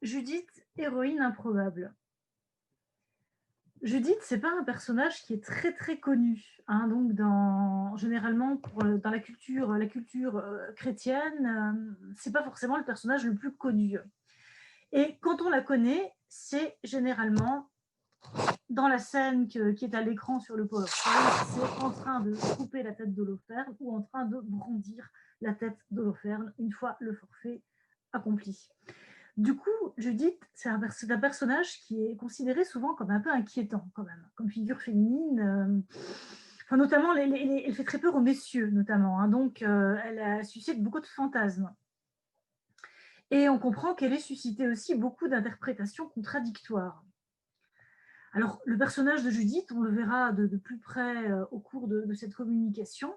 Judith, héroïne improbable. Judith, c'est pas un personnage qui est très très connu, hein, donc généralement dans la culture chrétienne, c'est pas forcément le personnage le plus connu. Et quand on la connaît, c'est généralement dans la scène qui est à l'écran sur le PowerPoint, c'est en train de couper la tête d'Holoferne ou en train de brandir la tête d'Holoferne une fois le forfait accompli. Du coup, Judith, c'est un personnage qui est considéré souvent comme un peu inquiétant, quand même, comme figure féminine. Enfin, notamment, elle fait très peur aux messieurs, notamment. Hein, donc, elle suscite beaucoup de fantasmes. Et on comprend qu'elle ait suscité aussi beaucoup d'interprétations contradictoires. Alors, le personnage de Judith, on le verra de plus près au cours de cette communication,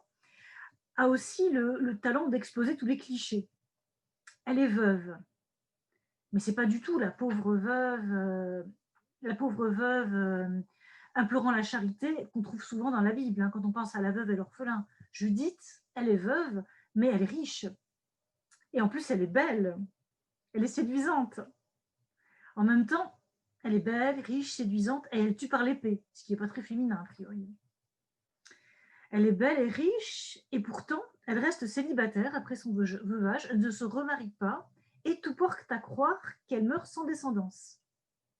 a aussi le talent d'exploser tous les clichés. Elle est veuve, mais c'est pas du tout la pauvre veuve implorant la charité qu'on trouve souvent dans la Bible, hein, quand on pense à la veuve et l'orphelin. Judith, elle est veuve, mais elle est riche. Et en plus, elle est belle, elle est séduisante. En même temps, elle est belle, riche, séduisante, et elle tue par l'épée, ce qui n'est pas très féminin, a priori. Elle est belle et riche, et pourtant, elle reste célibataire après son veuvage, elle ne se remarie pas, et tout porte à croire qu'elle meurt sans descendance.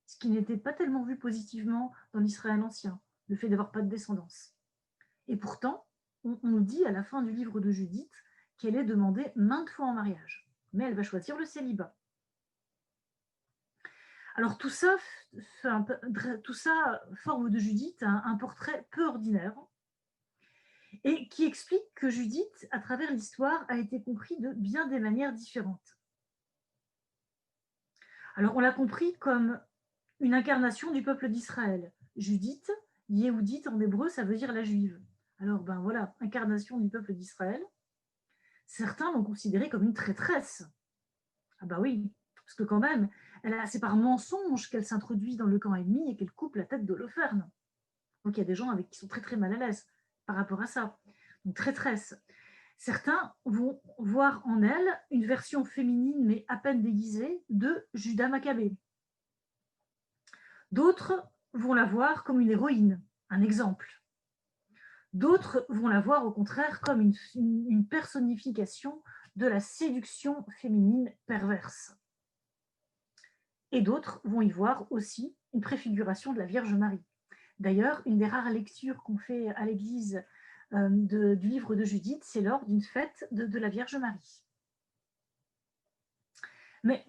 Ce qui n'était pas tellement vu positivement dans l'Israël ancien, le fait d'avoir pas de descendance. Et pourtant, on nous dit à la fin du livre de Judith qu'elle est demandée maintes fois en mariage, mais elle va choisir le célibat. Alors tout ça forme de Judith un portrait peu ordinaire et qui explique que Judith, à travers l'histoire, a été compris de bien des manières différentes. Alors on l'a compris comme une incarnation du peuple d'Israël. Judith, Yehudit en hébreu, ça veut dire la juive. Alors ben voilà, incarnation du peuple d'Israël. Certains l'ont considérée comme une traîtresse. Ah bah oui, parce que quand même, c'est par mensonge qu'elle s'introduit dans le camp ennemi et qu'elle coupe la tête d'Holoferne. Donc il y a des gens qui sont très très mal à l'aise par rapport à ça. Donc traîtresse. Certains vont voir en elle une version féminine mais à peine déguisée de Judas Maccabée. D'autres vont la voir comme une héroïne, un exemple. D'autres vont la voir au contraire comme une personnification de la séduction féminine perverse. Et d'autres vont y voir aussi une préfiguration de la Vierge Marie. D'ailleurs, une des rares lectures qu'on fait à l'Église du livre de Judith, c'est lors d'une fête de la Vierge Marie. Mais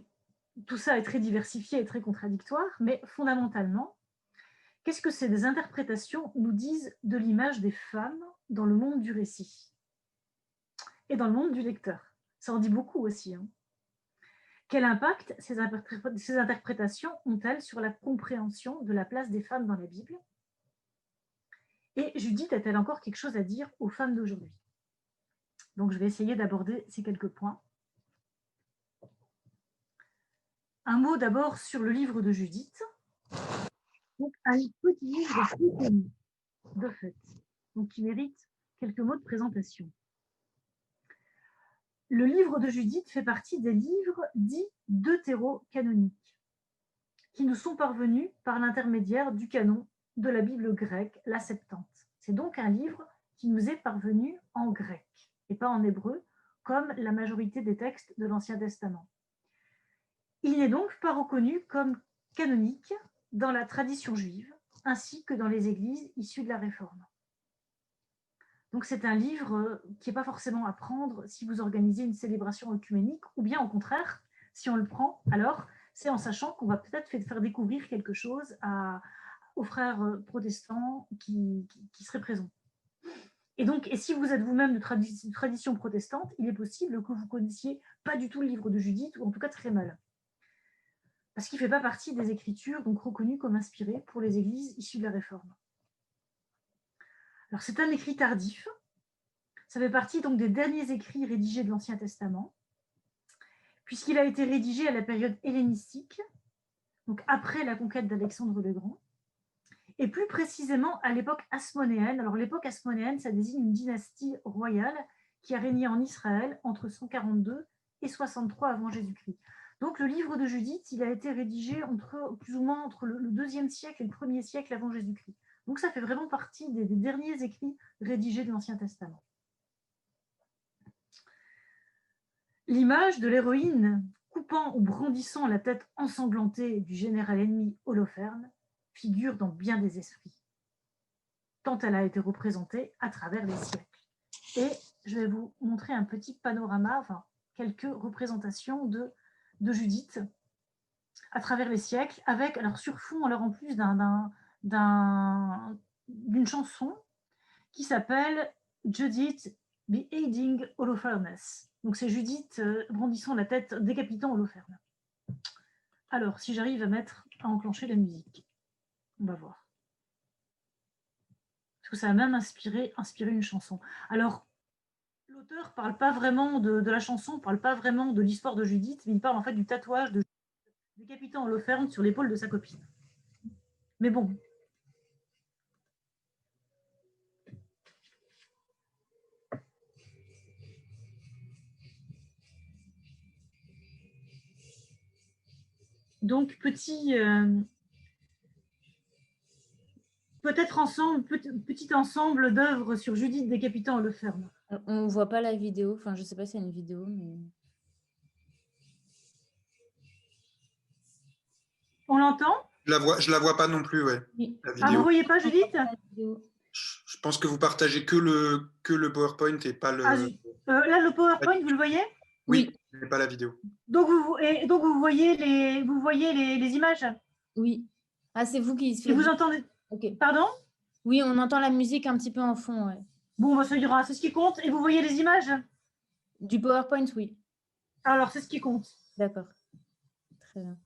tout ça est très diversifié et très contradictoire, mais fondamentalement, qu'est-ce que ces interprétations nous disent de l'image des femmes dans le monde du récit et dans le monde du lecteur? Ça en dit beaucoup aussi. Hein. Quel impact ces interprétations ont-elles sur la compréhension de la place des femmes dans la Bible? Et Judith a-t-elle encore quelque chose à dire aux femmes d'aujourd'hui? Donc je vais essayer d'aborder ces quelques points. Un mot d'abord sur le livre de Judith. Donc un petit livre peu connu, de fait, donc qui mérite quelques mots de présentation. Le livre de Judith fait partie des livres dits deutérocanoniques, qui nous sont parvenus par l'intermédiaire du canon de la Bible grecque, la Septante. C'est donc un livre qui nous est parvenu en grec et pas en hébreu, comme la majorité des textes de l'Ancien Testament. Il n'est donc pas reconnu comme canonique dans la tradition juive, ainsi que dans les églises issues de la Réforme. Donc c'est un livre qui n'est pas forcément à prendre si vous organisez une célébration œcuménique, ou bien au contraire, si on le prend, alors c'est en sachant qu'on va peut-être faire découvrir quelque chose aux frères protestants qui seraient présents. Et si vous êtes vous-même de tradition protestante, il est possible que vous ne connaissiez pas du tout le livre de Judith, ou en tout cas très mal. Parce qu'il ne fait pas partie des écritures donc reconnues comme inspirées pour les églises issues de la Réforme. Alors c'est un écrit tardif, ça fait partie donc des derniers écrits rédigés de l'Ancien Testament, puisqu'il a été rédigé à la période hellénistique, donc après la conquête d'Alexandre le Grand, et plus précisément à l'époque hasmonéenne. Alors l'époque hasmonéenne, ça désigne une dynastie royale qui a régné en Israël entre 142 et 63 avant Jésus-Christ. Donc, le livre de Judith, il a été rédigé plus ou moins entre le 2e siècle et le 1er siècle avant Jésus-Christ. Donc, ça fait vraiment partie des derniers écrits rédigés de l'Ancien Testament. L'image de l'héroïne coupant ou brandissant la tête ensanglantée du général ennemi Holoferne figure dans bien des esprits, tant elle a été représentée à travers les siècles. Et je vais vous montrer un petit panorama, enfin quelques représentations de Judith à travers les siècles, avec, alors sur fond, alors en plus d'une chanson qui s'appelle Judith Beheading Holofernes. Donc c'est Judith brandissant la tête, décapitant Holoferne. Alors, si j'arrive à enclencher la musique, on va voir. Parce que ça a même inspiré une chanson. Alors, l'auteur ne parle pas vraiment de la chanson, ne parle pas vraiment de l'histoire de Judith, mais il parle en fait du tatouage de décapitant Holoferne sur l'épaule de sa copine. Mais bon. Donc, peut-être petit ensemble d'œuvres sur Judith décapitant Holoferne. On ne voit pas la vidéo, enfin je ne sais pas s'il y a une vidéo, mais... On l'entend? Je la vois pas non plus, ouais. Oui. La Ah, vous ne voyez pas Judith? Je pense que vous partagez que le PowerPoint et pas le... Là, le PowerPoint, vous le voyez? Oui, mais pas la vidéo. Donc, vous voyez les images? Oui. Ah, c'est vous qui... Et vous entendez? Okay. Pardon? Oui, on entend la musique un petit peu en fond, ouais. Bon, bah, ça ira, c'est ce qui compte. Et vous voyez les images? Du PowerPoint, oui. Alors, c'est ce qui compte. D'accord. Très bien.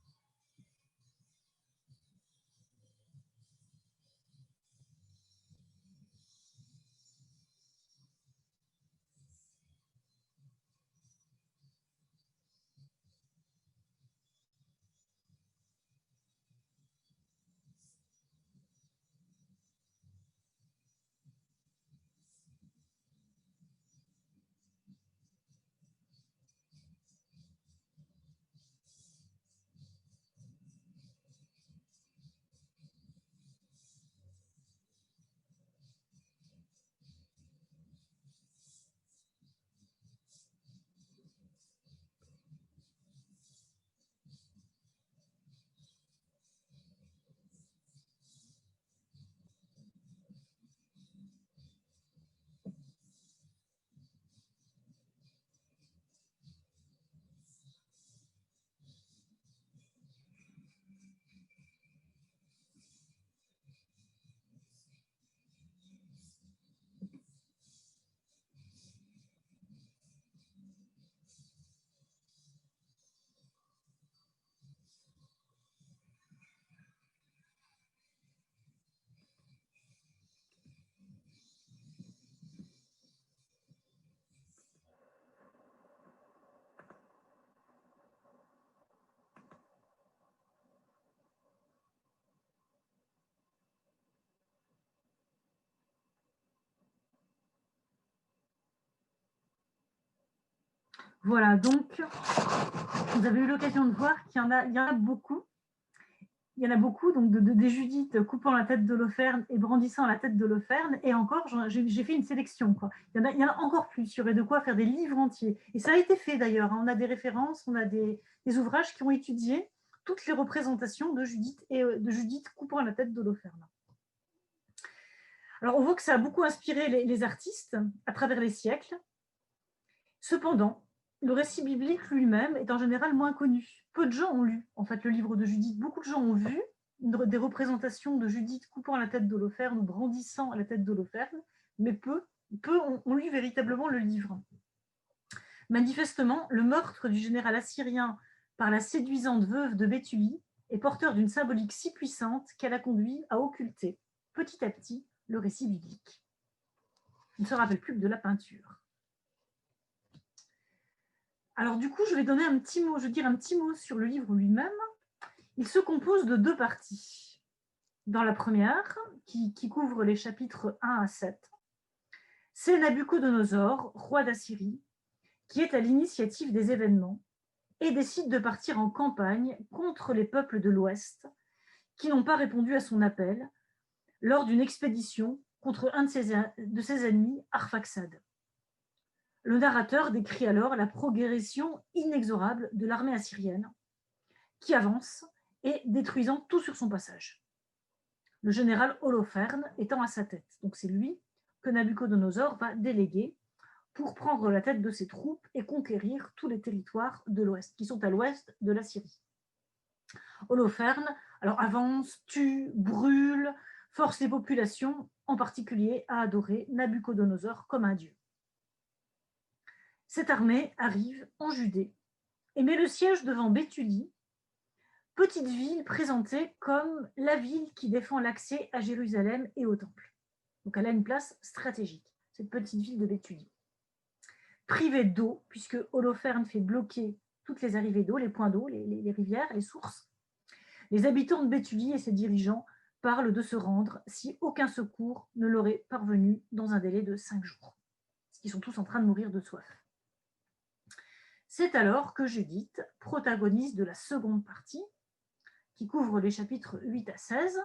Voilà, donc, vous avez eu l'occasion de voir qu'il y en a beaucoup. Il y en a beaucoup, donc des Judith coupant la tête d'Holoferne et brandissant la tête d'Holoferne. Et encore, j'ai fait une sélection, quoi. Il y en a encore plus. Il y aurait de quoi faire des livres entiers. Et ça a été fait d'ailleurs. On a des références, on a des ouvrages qui ont étudié toutes les représentations de Judith coupant la tête d'Holoferne. Alors, on voit que ça a beaucoup inspiré les artistes à travers les siècles. Cependant, le récit biblique lui-même est en général moins connu. Peu de gens ont lu en fait le livre de Judith. Beaucoup de gens ont vu des représentations de Judith coupant la tête d'Holoferne ou brandissant la tête d'Holoferne, mais peu ont lu véritablement le livre. Manifestement, le meurtre du général assyrien par la séduisante veuve de Béthulie est porteur d'une symbolique si puissante qu'elle a conduit à occulter petit à petit le récit biblique. On ne se rappelle plus que de la peinture. Alors du coup, je vais dire un petit mot sur le livre lui-même. Il se compose de 2 parties. Dans la première, qui couvre les chapitres 1 à 7, c'est Nabuchodonosor, roi d'Assyrie, qui est à l'initiative des événements et décide de partir en campagne contre les peuples de l'Ouest qui n'ont pas répondu à son appel lors d'une expédition contre un de ses ennemis, Arphaxad. Le narrateur décrit alors la progression inexorable de l'armée assyrienne qui avance et détruisant tout sur son passage. Le général Holoferne étant à sa tête. Donc c'est lui que Nabuchodonosor va déléguer pour prendre la tête de ses troupes et conquérir tous les territoires de l'Ouest, qui sont à l'ouest de la Syrie. Holoferne alors avance, tue, brûle, force les populations, en particulier à adorer Nabuchodonosor comme un dieu. Cette armée arrive en Judée et met le siège devant Béthulie, petite ville présentée comme la ville qui défend l'accès à Jérusalem et au temple. Donc elle a une place stratégique, cette petite ville de Béthulie. Privée d'eau, puisque Holoferne fait bloquer toutes les arrivées d'eau, les points d'eau, les rivières, les sources, les habitants de Béthulie et ses dirigeants parlent de se rendre si aucun secours ne leur est parvenu dans un délai de 5 jours. Parce qu'ils sont tous en train de mourir de soif. C'est alors que Judith, protagoniste de la seconde partie, qui couvre les chapitres 8 à 16,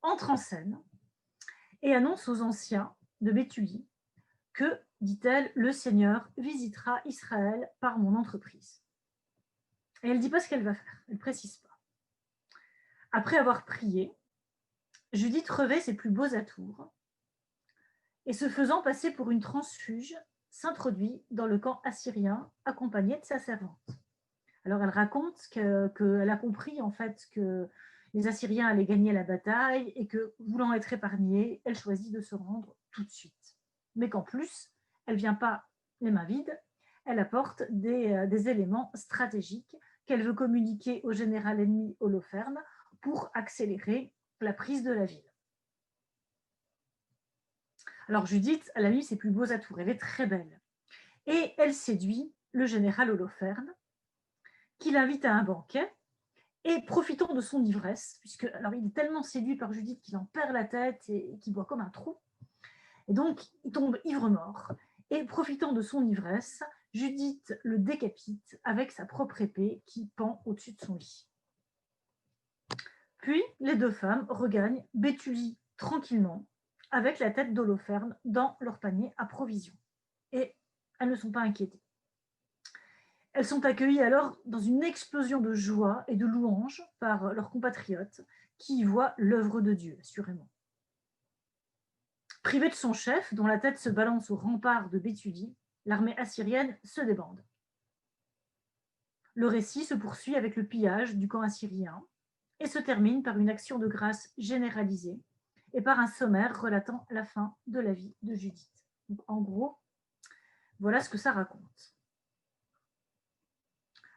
entre en scène et annonce aux anciens de Béthulie que, dit-elle, le Seigneur visitera Israël par mon entreprise. Et elle ne dit pas ce qu'elle va faire, elle ne précise pas. Après avoir prié, Judith revêt ses plus beaux atours et, se faisant passer pour une transfuge, s'introduit dans le camp assyrien accompagnée de sa servante. Alors elle raconte qu'elle a compris en fait que les Assyriens allaient gagner la bataille et que, voulant être épargnée, elle choisit de se rendre tout de suite. Mais qu'en plus, elle ne vient pas les mains vides, elle apporte des éléments stratégiques qu'elle veut communiquer au général ennemi Holoferne pour accélérer la prise de la ville. Alors Judith, elle a mis ses plus beaux atours, elle est très belle. Et elle séduit le général Holoferne, qui l'invite à un banquet, et profitant de son ivresse, puisque alors il est tellement séduit par Judith qu'il en perd la tête et qu'il boit comme un trou, et donc il tombe ivre-mort, et profitant de son ivresse, Judith le décapite avec sa propre épée qui pend au-dessus de son lit. Puis les deux femmes regagnent Béthulie tranquillement, avec la tête d'Holoferne dans leur panier à provisions. Et elles ne sont pas inquiétées. Elles sont accueillies alors dans une explosion de joie et de louanges par leurs compatriotes qui y voient l'œuvre de Dieu, assurément. Privée de son chef, dont la tête se balance au rempart de Béthulie, l'armée assyrienne se débande. Le récit se poursuit avec le pillage du camp assyrien et se termine par une action de grâce généralisée et par un sommaire relatant la fin de la vie de Judith. Donc, en gros, voilà ce que ça raconte.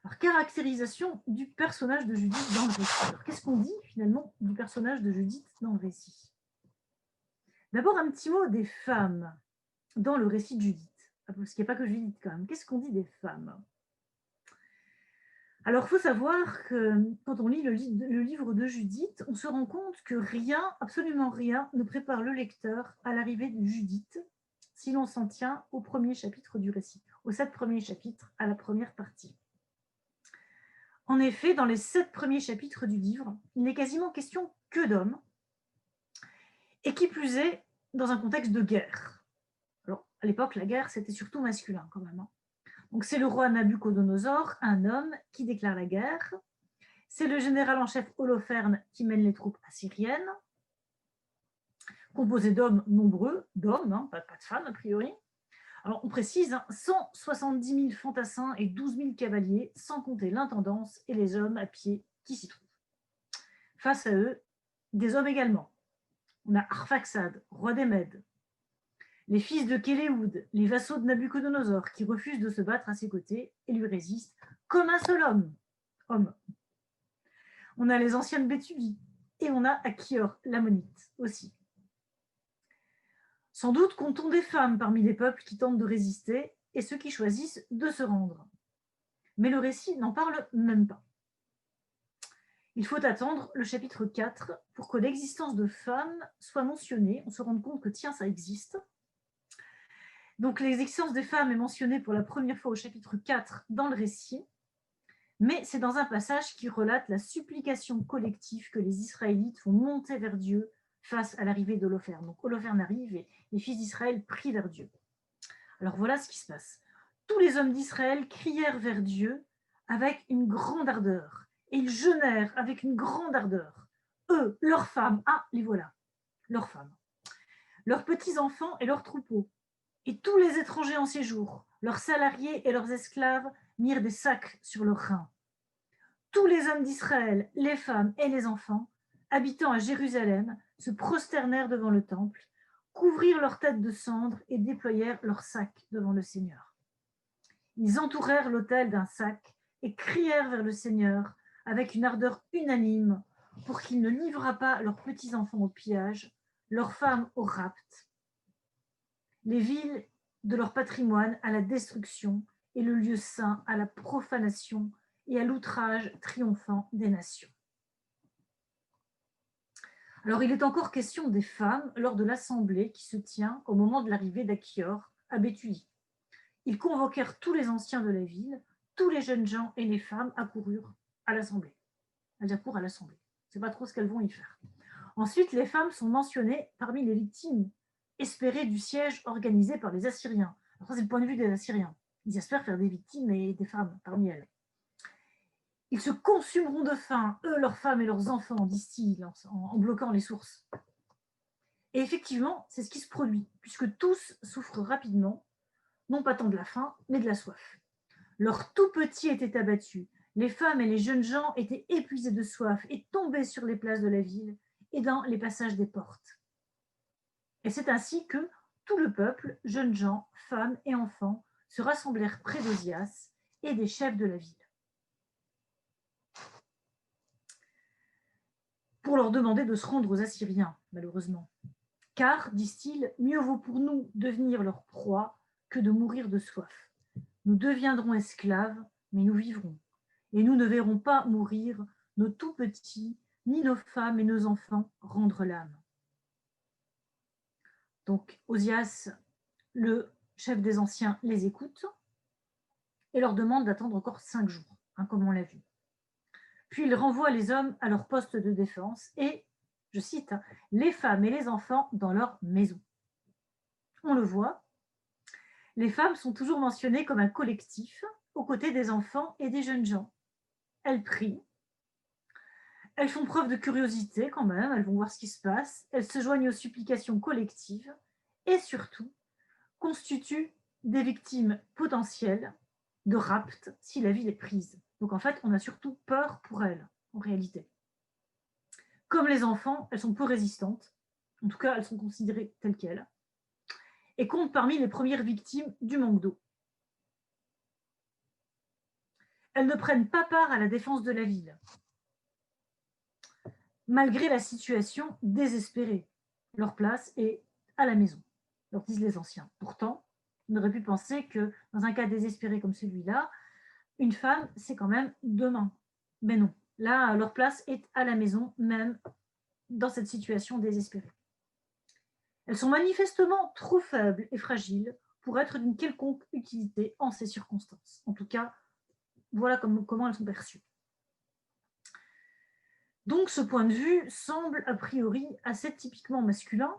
Alors, caractérisation du personnage de Judith dans le récit. Alors, qu'est-ce qu'on dit finalement du personnage de Judith dans le récit? D'abord, un petit mot des femmes dans le récit de Judith. Parce qu'il n'y a pas que Judith quand même. Qu'est-ce qu'on dit des femmes? Alors, il faut savoir que quand on lit le livre de Judith, on se rend compte que rien, absolument rien, ne prépare le lecteur à l'arrivée de Judith si l'on s'en tient au premier chapitre du récit, aux 7 premiers chapitres, à la première partie. En effet, dans les 7 premiers chapitres du livre, il n'est quasiment question que d'hommes, et qui plus est, dans un contexte de guerre. Alors, à l'époque, la guerre, c'était surtout masculin quand même. Donc, c'est le roi Nabuchodonosor, un homme, qui déclare la guerre. C'est le général en chef Holoferne qui mène les troupes assyriennes, composées d'hommes nombreux, d'hommes, pas de femmes a priori. Alors, on précise, 170 000 fantassins et 12 000 cavaliers, sans compter l'intendance et les hommes à pied qui s'y trouvent. Face à eux, des hommes également. On a Arphaxad, roi des Mèdes, les fils de Kéléoud, les vassaux de Nabuchodonosor, qui refusent de se battre à ses côtés et lui résistent comme un seul homme. On a les anciens de Béthulie et on a Achior, l'ammonite aussi. Sans doute comptons des femmes parmi les peuples qui tentent de résister et ceux qui choisissent de se rendre. Mais le récit n'en parle même pas. Il faut attendre le chapitre 4 pour que l'existence de femmes soit mentionnée. On se rende compte que tiens, ça existe. Donc l'existence des femmes est mentionnée pour la première fois au chapitre 4 dans le récit. Mais c'est dans un passage qui relate la supplication collective que les Israélites font monter vers Dieu face à l'arrivée d'Holoferne. Donc Holoferne arrive et les fils d'Israël prient vers Dieu. Alors voilà ce qui se passe. Tous les hommes d'Israël crièrent vers Dieu avec une grande ardeur, et ils jeûnèrent avec une grande ardeur. Eux, leurs femmes, les voilà, leurs femmes, leurs petits-enfants et leurs troupeaux, et tous les étrangers en séjour, leurs salariés et leurs esclaves mirent des sacs sur leurs reins. Tous les hommes d'Israël, les femmes et les enfants, habitant à Jérusalem, se prosternèrent devant le temple, couvrirent leurs têtes de cendres et déployèrent leurs sacs devant le Seigneur. Ils entourèrent l'autel d'un sac et crièrent vers le Seigneur avec une ardeur unanime pour qu'il ne livrât pas leurs petits-enfants au pillage, leurs femmes au rapt, les villes de leur patrimoine à la destruction et le lieu saint à la profanation et à l'outrage triomphant des nations. Alors, il est encore question des femmes lors de l'assemblée qui se tient au moment de l'arrivée d'Achior à Béthulie. Ils convoquèrent tous les anciens de la ville, tous les jeunes gens et les femmes accoururent à l'assemblée. Elles accourent à l'assemblée. Je ne sais pas trop ce qu'elles vont y faire. Ensuite, les femmes sont mentionnées parmi les victimes espérées du siège organisé par les Assyriens. Alors, ça, c'est le point de vue des Assyriens. Ils espèrent faire des victimes et des femmes parmi elles. Ils se consumeront de faim, eux, leurs femmes et leurs enfants, disent-ils, en bloquant les sources. Et effectivement, c'est ce qui se produit, puisque tous souffrent rapidement, non pas tant de la faim, mais de la soif. Leurs tout petits étaient abattus, les femmes et les jeunes gens étaient épuisés de soif et tombés sur les places de la ville et dans les passages des portes. Et c'est ainsi que tout le peuple, jeunes gens, femmes et enfants, se rassemblèrent près d'Osias et des chefs de la ville, pour leur demander de se rendre aux Assyriens, malheureusement. Car, disent-ils, mieux vaut pour nous devenir leur proie que de mourir de soif. Nous deviendrons esclaves, mais nous vivrons. Et nous ne verrons pas mourir nos tout petits, ni nos femmes et nos enfants rendre l'âme. Donc, Osias, le chef des anciens, les écoute et leur demande d'attendre encore 5 jours, comme on l'a vu. Puis il renvoie les hommes à leur poste de défense et, je cite, les femmes et les enfants dans leur maison. On le voit, les femmes sont toujours mentionnées comme un collectif aux côtés des enfants et des jeunes gens. Elles prient, elles font preuve de curiosité quand même, elles vont voir ce qui se passe, elles se joignent aux supplications collectives et surtout constituent des victimes potentielles de rapt si la ville est prise. Donc en fait, on a surtout peur pour elles, en réalité. Comme les enfants, elles sont peu résistantes, en tout cas elles sont considérées telles quelles, et comptent parmi les premières victimes du manque d'eau. Elles ne prennent pas part à la défense de la ville, malgré la situation désespérée. Leur place est à la maison, leur disent les anciens. Pourtant, on aurait pu penser que dans un cas désespéré comme celui-là, une femme, c'est quand même demain. Mais non, là, leur place est à la maison, même dans cette situation désespérée. Elles sont manifestement trop faibles et fragiles pour être d'une quelconque utilité en ces circonstances. En tout cas, voilà comment elles sont perçues. Donc, ce point de vue semble a priori assez typiquement masculin.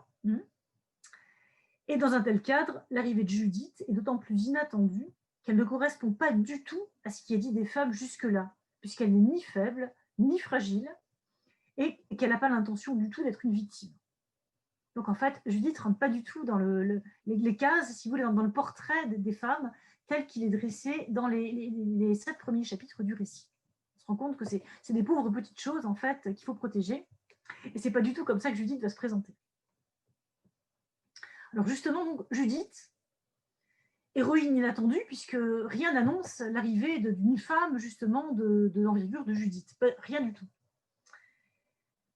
Et dans un tel cadre, l'arrivée de Judith est d'autant plus inattendue qu'elle ne correspond pas du tout à ce qui est dit des femmes jusque-là, puisqu'elle n'est ni faible, ni fragile, et qu'elle n'a pas l'intention du tout d'être une victime. Donc en fait, Judith ne rentre pas du tout dans les cases, si vous voulez, dans le portrait des femmes tel qu'il est dressé dans les 7 premiers chapitres du récit. On se rend compte que c'est des pauvres petites choses, en fait, qu'il faut protéger, et c'est pas du tout comme ça que Judith va se présenter. Alors justement, donc, Judith, héroïne inattendue, puisque rien n'annonce l'arrivée d'une femme, justement, de l'envergure de Judith. Rien du tout.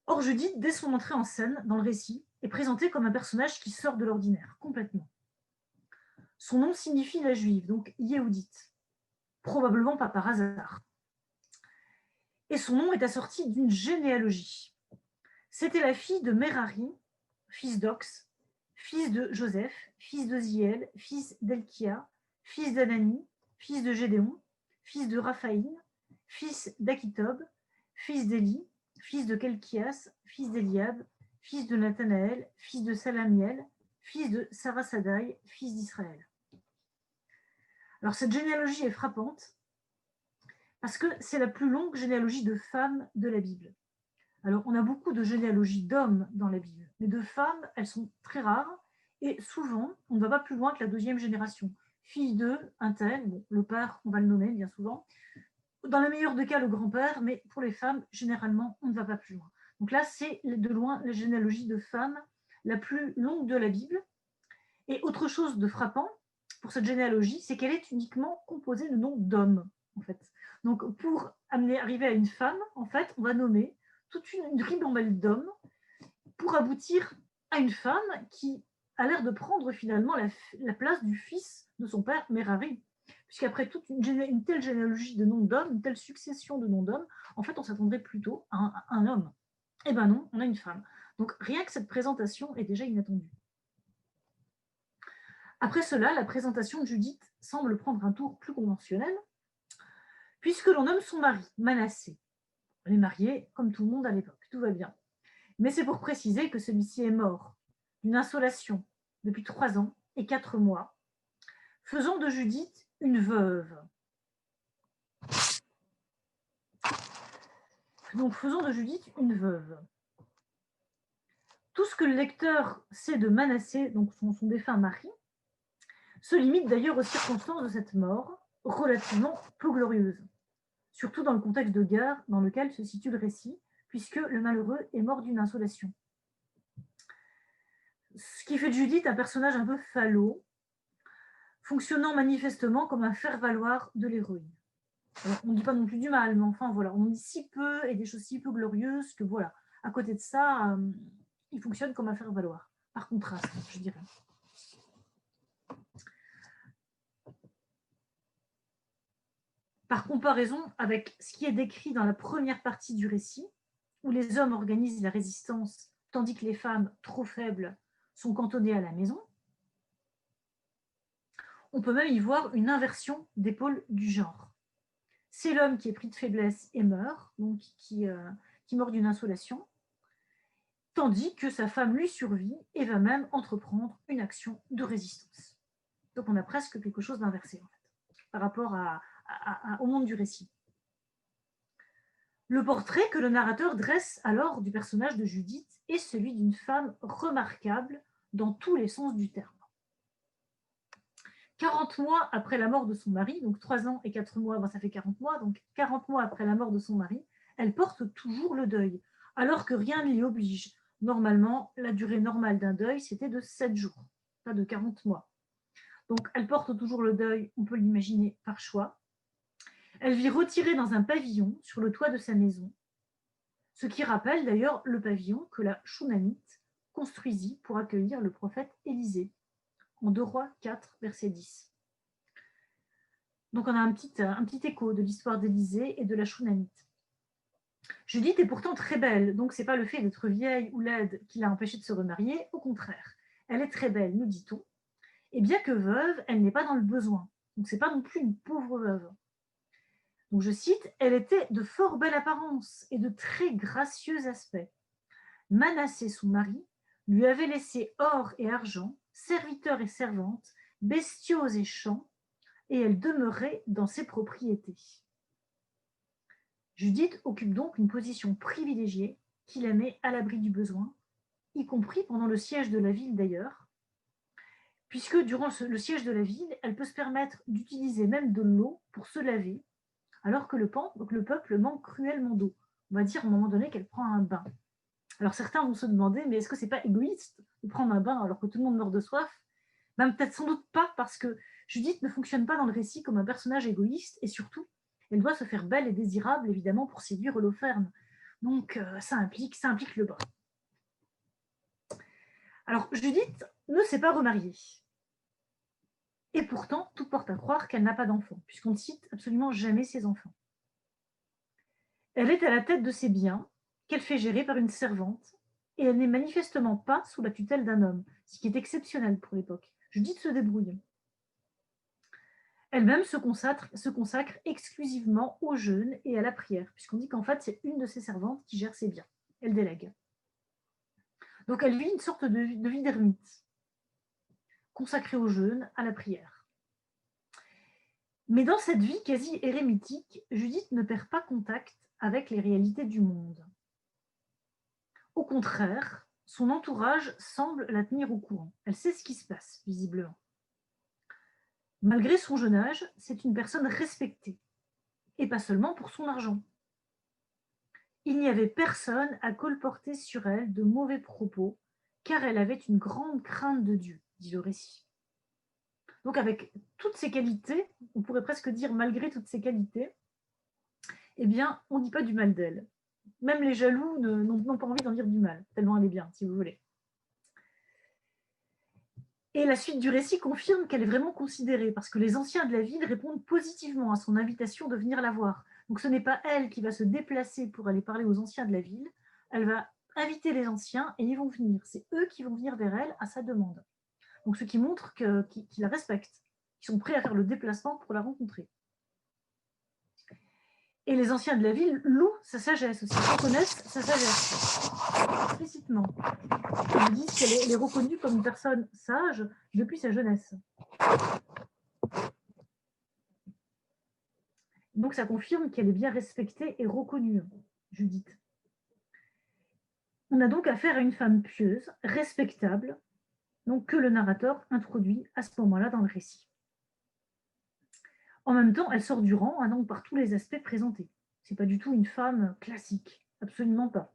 Or, Judith, dès son entrée en scène dans le récit, est présentée comme un personnage qui sort de l'ordinaire, complètement. Son nom signifie la juive, donc Yehudit, probablement pas par hasard. Et son nom est assorti d'une généalogie. C'était la fille de Merari, fils d'Ox, fils de Joseph, fils de Ziel, fils d'Elkia, fils d'Anani, fils de Gédéon, fils de Raphaïm, fils d'Akitob, fils d'Élie, fils de Kelkias, fils d'Eliab, fils de Nathanaël, fils de Salamiel, fils de Sarasadaï, fils d'Israël. Alors cette généalogie est frappante parce que c'est la plus longue généalogie de femmes de la Bible. Alors on a beaucoup de généalogies d'hommes dans la Bible, mais de femmes, elles sont très rares et souvent on ne va pas plus loin que la deuxième génération. Fille de un tel, bon, le père, on va le nommer bien souvent, dans le meilleur des cas le grand-père, mais pour les femmes, généralement, on ne va pas plus loin. Donc là, c'est de loin la généalogie de femmes la plus longue de la Bible. Et autre chose de frappant pour cette généalogie, c'est qu'elle est uniquement composée de noms d'hommes, en fait. Donc pour arriver à une femme, en fait, on va nommer toute une ribambelle d'hommes pour aboutir à une femme qui a l'air de prendre finalement la place du fils de son père, Merari. Puisqu'après toute une telle généalogie de noms d'hommes, une telle succession de noms d'hommes, en fait, on s'attendrait plutôt à un homme. Eh ben non, on a une femme. Donc rien que cette présentation est déjà inattendue. Après cela, la présentation de Judith semble prendre un tour plus conventionnel, puisque l'on nomme son mari, Manassé. Elle est mariée, comme tout le monde à l'époque, tout va bien. Mais c'est pour préciser que celui-ci est mort d'une insolation depuis 3 ans et 4 mois, faisant de Judith une veuve. Donc faisons de Judith une veuve. Tout ce que le lecteur sait de Manassé, donc son défunt mari, se limite d'ailleurs aux circonstances de cette mort, relativement peu glorieuse, surtout dans le contexte de guerre dans lequel se situe le récit, puisque le malheureux est mort d'une insolation. Ce qui fait de Judith un personnage un peu falot, fonctionnant manifestement comme un faire-valoir de l'héroïne. Alors, on ne dit pas non plus du mal, mais enfin voilà, on dit si peu et des choses si peu glorieuses que voilà, à côté de ça, il fonctionne comme un faire-valoir, par contraste, je dirais. Par comparaison avec ce qui est décrit dans la première partie du récit, où les hommes organisent la résistance, tandis que les femmes, trop faibles, sont cantonnées à la maison, on peut même y voir une inversion des pôles du genre. C'est l'homme qui est pris de faiblesse et meurt, donc qui meurt d'une insolation, tandis que sa femme lui survit et va même entreprendre une action de résistance. Donc on a presque quelque chose d'inversé en fait, par rapport au monde du récit. Le portrait que le narrateur dresse alors du personnage de Judith est celui d'une femme remarquable dans tous les sens du terme. 40 mois après la mort de son mari, donc 3 ans et 4 mois, ça fait 40 mois, donc 40 mois après la mort de son mari, elle porte toujours le deuil, alors que rien ne l'y oblige. Normalement, la durée normale d'un deuil, c'était de 7 jours, pas de 40 mois. Donc, elle porte toujours le deuil, on peut l'imaginer par choix. Elle vit retirée dans un pavillon sur le toit de sa maison, ce qui rappelle d'ailleurs le pavillon que la Shunamite construisit pour accueillir le prophète Élisée, en 2 Rois 4, verset 10. Donc on a un petit écho de l'histoire d'Élisée et de la Shunamite. Judith est pourtant très belle, donc ce n'est pas le fait d'être vieille ou laide qui l'a empêchée de se remarier, au contraire. Elle est très belle, nous dit-on, et bien que veuve, elle n'est pas dans le besoin. Donc ce n'est pas non plus une pauvre veuve. Donc je cite, « Elle était de fort belle apparence et de très gracieux aspect. Manassé, son mari, lui avait laissé or et argent, serviteurs et servantes, bestiaux et champs, et elle demeurait dans ses propriétés. » Judith occupe donc une position privilégiée qui la met à l'abri du besoin, y compris pendant le siège de la ville d'ailleurs, puisque durant le siège de la ville, elle peut se permettre d'utiliser même de l'eau pour se laver, alors que le peuple manque cruellement d'eau. On va dire à un moment donné qu'elle prend un bain. Alors certains vont se demander, mais est-ce que c'est pas égoïste de prendre un bain alors que tout le monde meurt de soif? Même peut-être sans doute pas, parce que Judith ne fonctionne pas dans le récit comme un personnage égoïste, et surtout, elle doit se faire belle et désirable, évidemment, pour séduire Holoferne. Donc ça implique le bain. Alors Judith ne s'est pas remariée. Et pourtant, tout porte à croire qu'elle n'a pas d'enfants, puisqu'on ne cite absolument jamais ses enfants. Elle est à la tête de ses biens, qu'elle fait gérer par une servante, et elle n'est manifestement pas sous la tutelle d'un homme, ce qui est exceptionnel pour l'époque. Judith se débrouille. Elle-même se consacre exclusivement au jeûne et à la prière, puisqu'on dit qu'en fait, c'est une de ses servantes qui gère ses biens. Elle délègue. Donc, elle vit une sorte de vie d'ermite, consacrée au jeûne, à la prière. Mais dans cette vie quasi érémitique, Judith ne perd pas contact avec les réalités du monde. Au contraire, son entourage semble la tenir au courant. Elle sait ce qui se passe, visiblement. Malgré son jeune âge, c'est une personne respectée, et pas seulement pour son argent. Il n'y avait personne à colporter sur elle de mauvais propos, car elle avait une grande crainte de Dieu, dit le récit. Donc avec toutes ces qualités, on pourrait presque dire malgré toutes ces qualités, eh bien, on ne dit pas du mal d'elle. Même les jaloux n'ont pas envie d'en dire du mal, tellement elle est bien, si vous voulez. Et la suite du récit confirme qu'elle est vraiment considérée, parce que les anciens de la ville répondent positivement à son invitation de venir la voir. Donc ce n'est pas elle qui va se déplacer pour aller parler aux anciens de la ville, elle va inviter les anciens et ils vont venir. C'est eux qui vont venir vers elle à sa demande. Donc ce qui montre qu'ils la respectent, qu'ils sont prêts à faire le déplacement pour la rencontrer. Et les anciens de la ville louent sa sagesse aussi, reconnaissent sa sagesse, explicitement. Ils disent qu'elle est reconnue comme une personne sage depuis sa jeunesse. Donc ça confirme qu'elle est bien respectée et reconnue, Judith. On a donc affaire à une femme pieuse, respectable, donc que le narrateur introduit à ce moment-là dans le récit. En même temps, elle sort du rang, donc par tous les aspects présentés. C'est pas du tout une femme classique, absolument pas.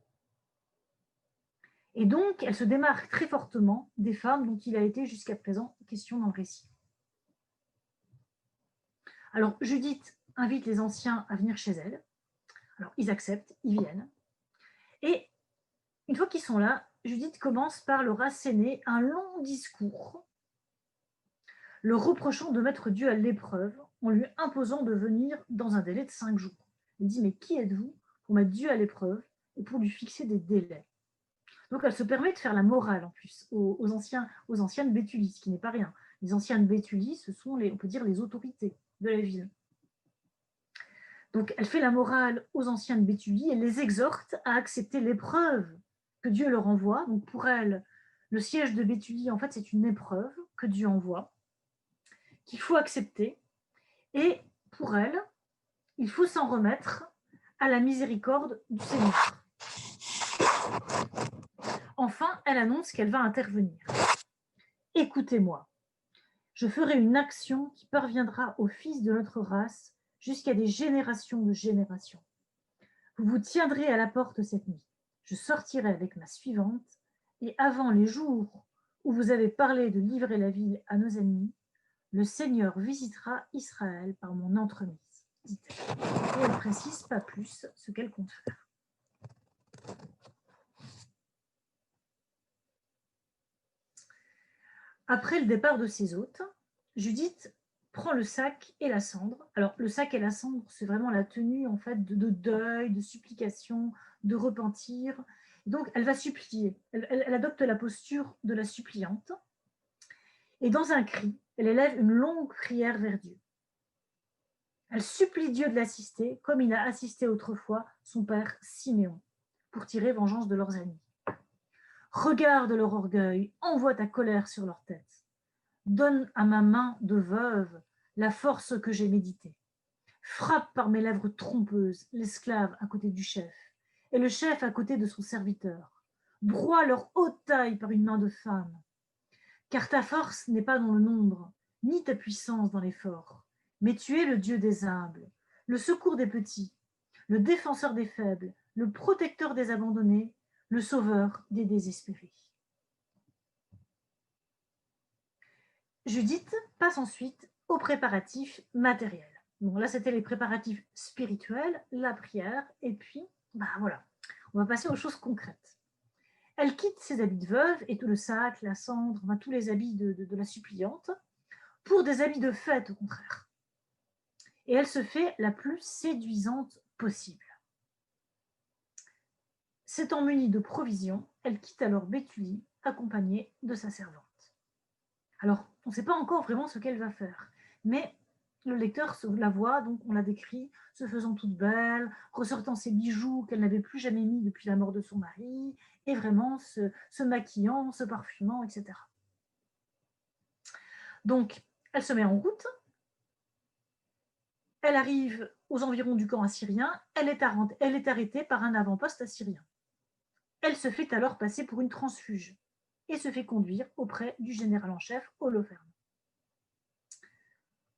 Et donc, elle se démarque très fortement des femmes dont il a été jusqu'à présent question dans le récit. Alors, Judith invite les anciens à venir chez elle. Alors, ils acceptent, ils viennent. Et une fois qu'ils sont là, Judith commence par leur asséner un long discours, le reprochant de mettre Dieu à l'épreuve en lui imposant de venir dans un délai de 5 jours. Elle dit, mais qui êtes-vous pour mettre Dieu à l'épreuve et pour lui fixer des délais? Donc elle se permet de faire la morale en plus aux anciens de Béthulie, ce qui n'est pas rien. Les anciens de Béthulie, ce sont on peut dire les autorités de la ville. Donc elle fait la morale aux anciens de Béthulie et les exhorte à accepter l'épreuve que Dieu leur envoie. Donc pour elle, le siège de Béthulie, en fait, c'est une épreuve que Dieu envoie, qu'il faut accepter. Et pour elle, il faut s'en remettre à la miséricorde du Seigneur. Enfin, elle annonce qu'elle va intervenir. Écoutez-moi, je ferai une action qui parviendra aux fils de notre race jusqu'à des générations de générations. Vous vous tiendrez à la porte cette nuit. Je sortirai avec ma suivante, et avant les jours où vous avez parlé de livrer la ville à nos ennemis, le Seigneur visitera Israël par mon entremise, dit-elle. Et elle ne précise pas plus ce qu'elle compte faire. Après le départ de ses hôtes, Judith prend le sac et la cendre. Alors, le sac et la cendre, c'est vraiment la tenue en fait de deuil, de supplication, de repentir. Donc, elle va supplier. Elle adopte la posture de la suppliante. Et dans un cri, elle élève une longue prière vers Dieu. Elle supplie Dieu de l'assister, comme il a assisté autrefois son père Siméon, pour tirer vengeance de leurs ennemis. Regarde leur orgueil, envoie ta colère sur leur tête. Donne à ma main de veuve la force que j'ai méditée. Frappe par mes lèvres trompeuses l'esclave à côté du chef, et le chef à côté de son serviteur. Broie leur haute taille par une main de femme. Car ta force n'est pas dans le nombre, ni ta puissance dans l'effort, mais tu es le Dieu des humbles, le secours des petits, le défenseur des faibles, le protecteur des abandonnés, le sauveur des désespérés. Judith passe ensuite aux préparatifs matériels. Bon, là, c'était les préparatifs spirituels, la prière, et puis, voilà, on va passer aux choses concrètes. Elle quitte ses habits de veuve et tout le sac, la cendre, tous les habits de la suppliante, pour des habits de fête, au contraire. Et elle se fait la plus séduisante possible. S'étant munie de provisions, elle quitte alors Béthulie, accompagnée de sa servante. Alors, on ne sait pas encore vraiment ce qu'elle va faire, mais le lecteur la voit, donc on la décrit, se faisant toute belle, ressortant ses bijoux qu'elle n'avait plus jamais mis depuis la mort de son mari, et vraiment se maquillant, se parfumant, etc. Donc, elle se met en route, elle arrive aux environs du camp assyrien, elle est arrêtée par un avant-poste assyrien. Elle se fait alors passer pour une transfuge et se fait conduire auprès du général en chef Holoferne.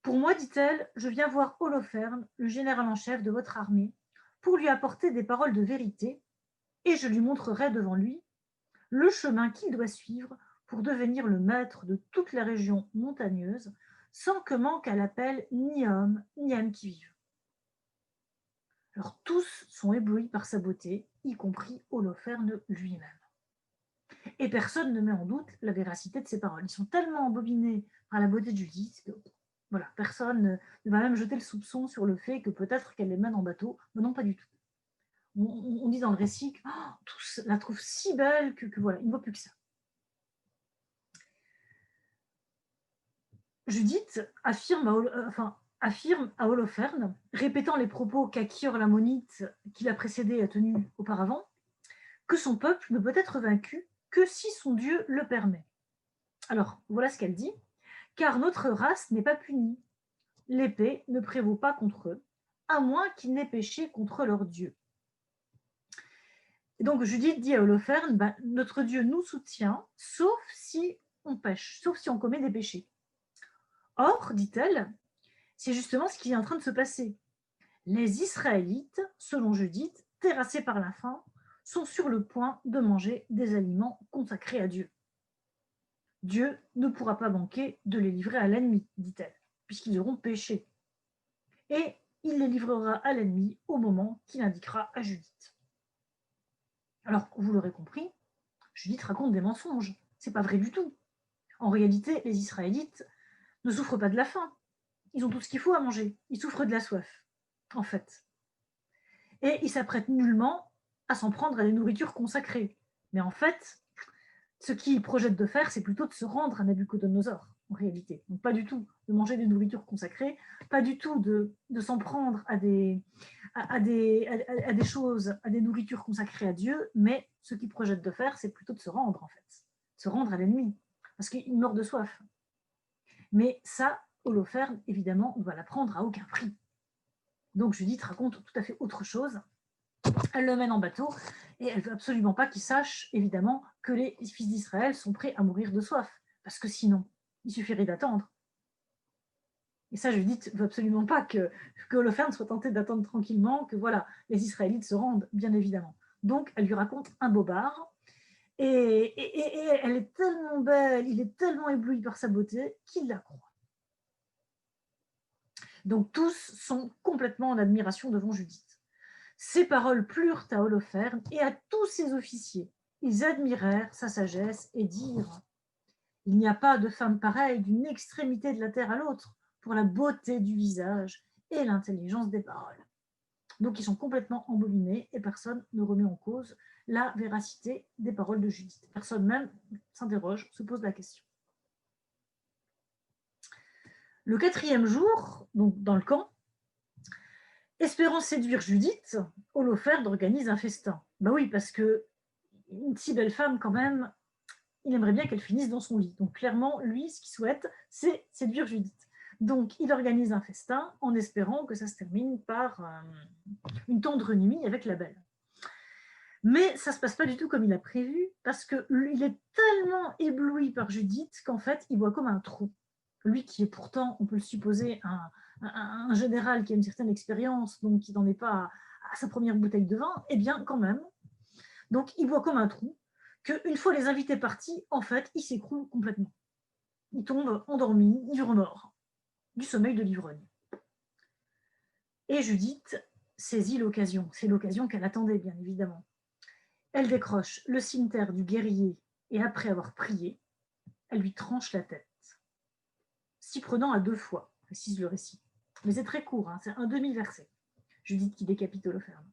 Pour moi, dit-elle, je viens voir Holoferne, le général en chef de votre armée, pour lui apporter des paroles de vérité, et je lui montrerai devant lui le chemin qu'il doit suivre pour devenir le maître de toute la région montagneuse, sans que manque à l'appel ni homme ni âme qui vive. Alors tous sont éblouis par sa beauté, y compris Holoferne lui-même. Et personne ne met en doute la véracité de ses paroles. Ils sont tellement embobinés par la beauté de Judith que voilà, personne ne va même jeter le soupçon sur le fait que peut-être qu'elle les mène en bateau. Mais non, pas du tout. On dit dans le récit que tous la trouvent si belle que voilà, il ne voit plus que ça. Judith affirme à Holoferne, répétant les propos qu'Achior l'ammonite qui l'a précédé a tenus auparavant, que son peuple ne peut être vaincu que si son Dieu le permet. Alors, voilà ce qu'elle dit. Car notre race n'est pas punie. L'épée ne prévaut pas contre eux, à moins qu'ils n'aient péché contre leur Dieu. Et donc Judith dit à Holoferne, notre Dieu nous soutient, sauf si on pêche, sauf si on commet des péchés. Or, dit-elle, c'est justement ce qui est en train de se passer. Les Israélites, selon Judith, terrassés par la faim, sont sur le point de manger des aliments consacrés à Dieu. Dieu ne pourra pas manquer de les livrer à l'ennemi, dit-elle, puisqu'ils auront péché. Et il les livrera à l'ennemi au moment qu'il indiquera à Judith. Alors, vous l'aurez compris, Judith raconte des mensonges. C'est pas vrai du tout. En réalité, les Israélites ne souffrent pas de la faim. Ils ont tout ce qu'il faut à manger. Ils souffrent de la soif, en fait. Et ils s'apprêtent nullement à s'en prendre à des nourritures consacrées. Mais en fait, ce qu'ils projettent de faire, c'est plutôt de se rendre à Nabuchodonosor, en réalité. Donc pas du tout de manger des nourritures consacrées, pas du tout de s'en prendre à des choses, à des nourritures consacrées à Dieu, mais ce qu'ils projettent de faire, c'est plutôt de se rendre, en fait. Se rendre à l'ennemi, parce qu'il meurt de soif. Mais ça, Holoferne, évidemment, ne va l'apprendre à aucun prix. Donc Judith raconte tout à fait autre chose. Elle le mène en bateau et elle ne veut absolument pas qu'il sache, évidemment, que les fils d'Israël sont prêts à mourir de soif, parce que sinon, il suffirait d'attendre. Et ça, Judith ne veut absolument pas que Holoferne soit tenté d'attendre tranquillement, que voilà, les Israélites se rendent, bien évidemment. Donc, elle lui raconte un bobard, et elle est tellement belle, il est tellement ébloui par sa beauté qu'il la croit. Donc, tous sont complètement en admiration devant Judith. Ces paroles plurent à Holoferne et à tous ses officiers. Ils admirèrent sa sagesse et dirent « Il n'y a pas de femme pareille d'une extrémité de la terre à l'autre pour la beauté du visage et l'intelligence des paroles. » Donc ils sont complètement embobinés et personne ne remet en cause la véracité des paroles de Judith. Personne même s'interroge, se pose la question. Le 4e jour, donc dans le camp, espérant séduire Judith, Holoferne organise un festin. Ben oui, parce que une si belle femme, quand même, il aimerait bien qu'elle finisse dans son lit. Donc clairement, lui, ce qu'il souhaite, c'est séduire Judith. Donc il organise un festin en espérant que ça se termine par une tendre nuit avec la belle. Mais ça ne se passe pas du tout comme il a prévu, parce qu'il est tellement ébloui par Judith qu'en fait, il voit comme un trou. Lui qui est pourtant, on peut le supposer, un général qui a une certaine expérience, donc qui n'en est pas à sa première bouteille de vin, eh bien quand même. Donc il voit comme un trou, qu'une fois les invités partis, en fait, il s'écroule complètement. Il tombe endormi, ivre mort, du sommeil de l'ivrogne. Et Judith saisit l'occasion. C'est l'occasion qu'elle attendait, bien évidemment. Elle décroche le cimeterre du guerrier et après avoir prié, elle lui tranche la tête. S'y prenant à 2 fois, précise le récit. Mais c'est très court, hein, c'est un demi-verset. Judith qui décapite Holoferne.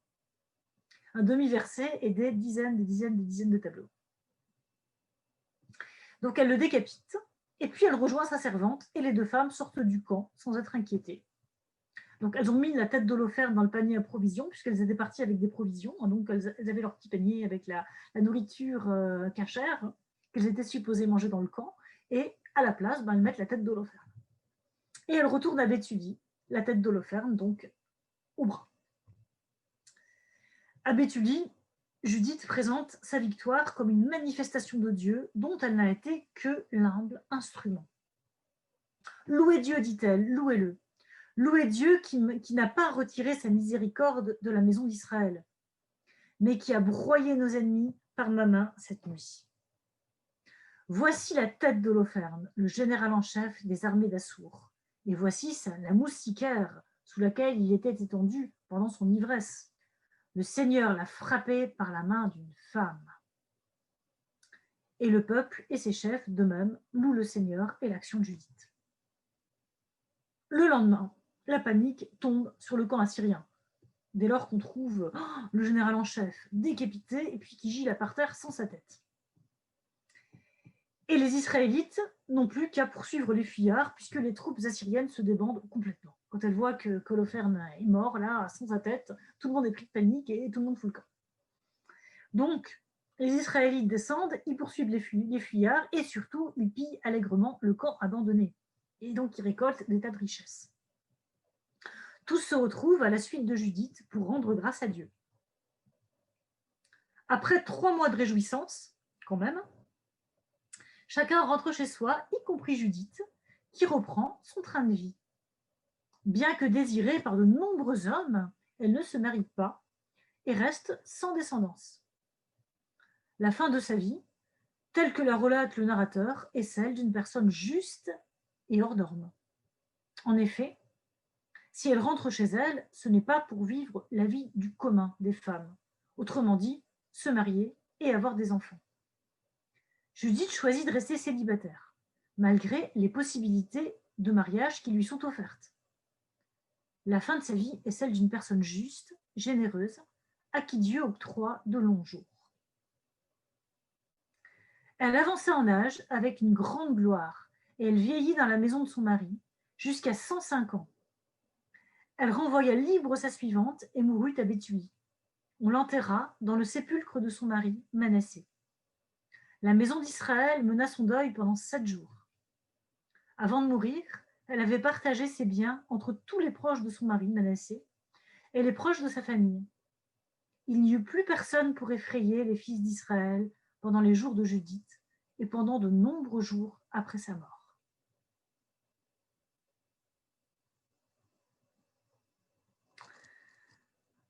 Un demi-verset et des dizaines de tableaux. Donc elle le décapite Et puis elle rejoint sa servante et les deux femmes sortent du camp sans être inquiétées. Donc elles ont mis la tête d'Holoferne dans le panier à provisions puisqu'elles étaient parties avec des provisions. Donc elles avaient leur petit panier avec la nourriture cachère qu'elles étaient supposées manger dans le camp. Et à la place, elles mettent la tête d'Holoferne. Et elles retournent à Béthulie, la tête d'Holoferne, donc au bras. À Béthulie, Judith présente sa victoire comme une manifestation de Dieu dont elle n'a été que l'humble instrument. Louez Dieu, dit-elle, louez-le. Louez Dieu qui n'a pas retiré sa miséricorde de la maison d'Israël, mais qui a broyé nos ennemis par ma main cette nuit. Voici la tête d'Holoferne, le général en chef des armées d'Assour. Et voici la moustiquaire sous laquelle il était étendu pendant son ivresse. Le Seigneur l'a frappé par la main d'une femme. Et le peuple et ses chefs, de même, louent le Seigneur et l'action de Judith. Le lendemain, la panique tombe sur le camp assyrien. Dès lors qu'on trouve le général en chef décapité et puis qui gît là par terre sans sa tête. Et les Israélites n'ont plus qu'à poursuivre les fuyards puisque les troupes assyriennes se débandent complètement. Quand elles voient que Holoferne est mort, là, sans sa tête, tout le monde est pris de panique et tout le monde fout le camp. Donc, les Israélites descendent, ils poursuivent les fuyards et surtout, ils pillent allègrement le camp abandonné. Et donc, ils récoltent des tas de richesses. Tous se retrouvent à la suite de Judith pour rendre grâce à Dieu. Après 3 mois de réjouissance, quand même, chacun rentre chez soi, y compris Judith, qui reprend son train de vie. Bien que désirée par de nombreux hommes, elle ne se marie pas et reste sans descendance. La fin de sa vie, telle que la relate le narrateur, est celle d'une personne juste et hors norme. En effet, si elle rentre chez elle, ce n'est pas pour vivre la vie du commun des femmes, autrement dit, se marier et avoir des enfants. Judith choisit de rester célibataire, malgré les possibilités de mariage qui lui sont offertes. La fin de sa vie est celle d'une personne juste, généreuse, à qui Dieu octroie de longs jours. Elle avança en âge avec une grande gloire et elle vieillit dans la maison de son mari jusqu'à 105 ans. Elle renvoya libre sa suivante et mourut à Béthulie. On l'enterra dans le sépulcre de son mari, Manassé. La maison d'Israël mena son deuil pendant 7 jours. Avant de mourir, elle avait partagé ses biens entre tous les proches de son mari, Manassé, et les proches de sa famille. Il n'y eut plus personne pour effrayer les fils d'Israël pendant les jours de Judith et pendant de nombreux jours après sa mort.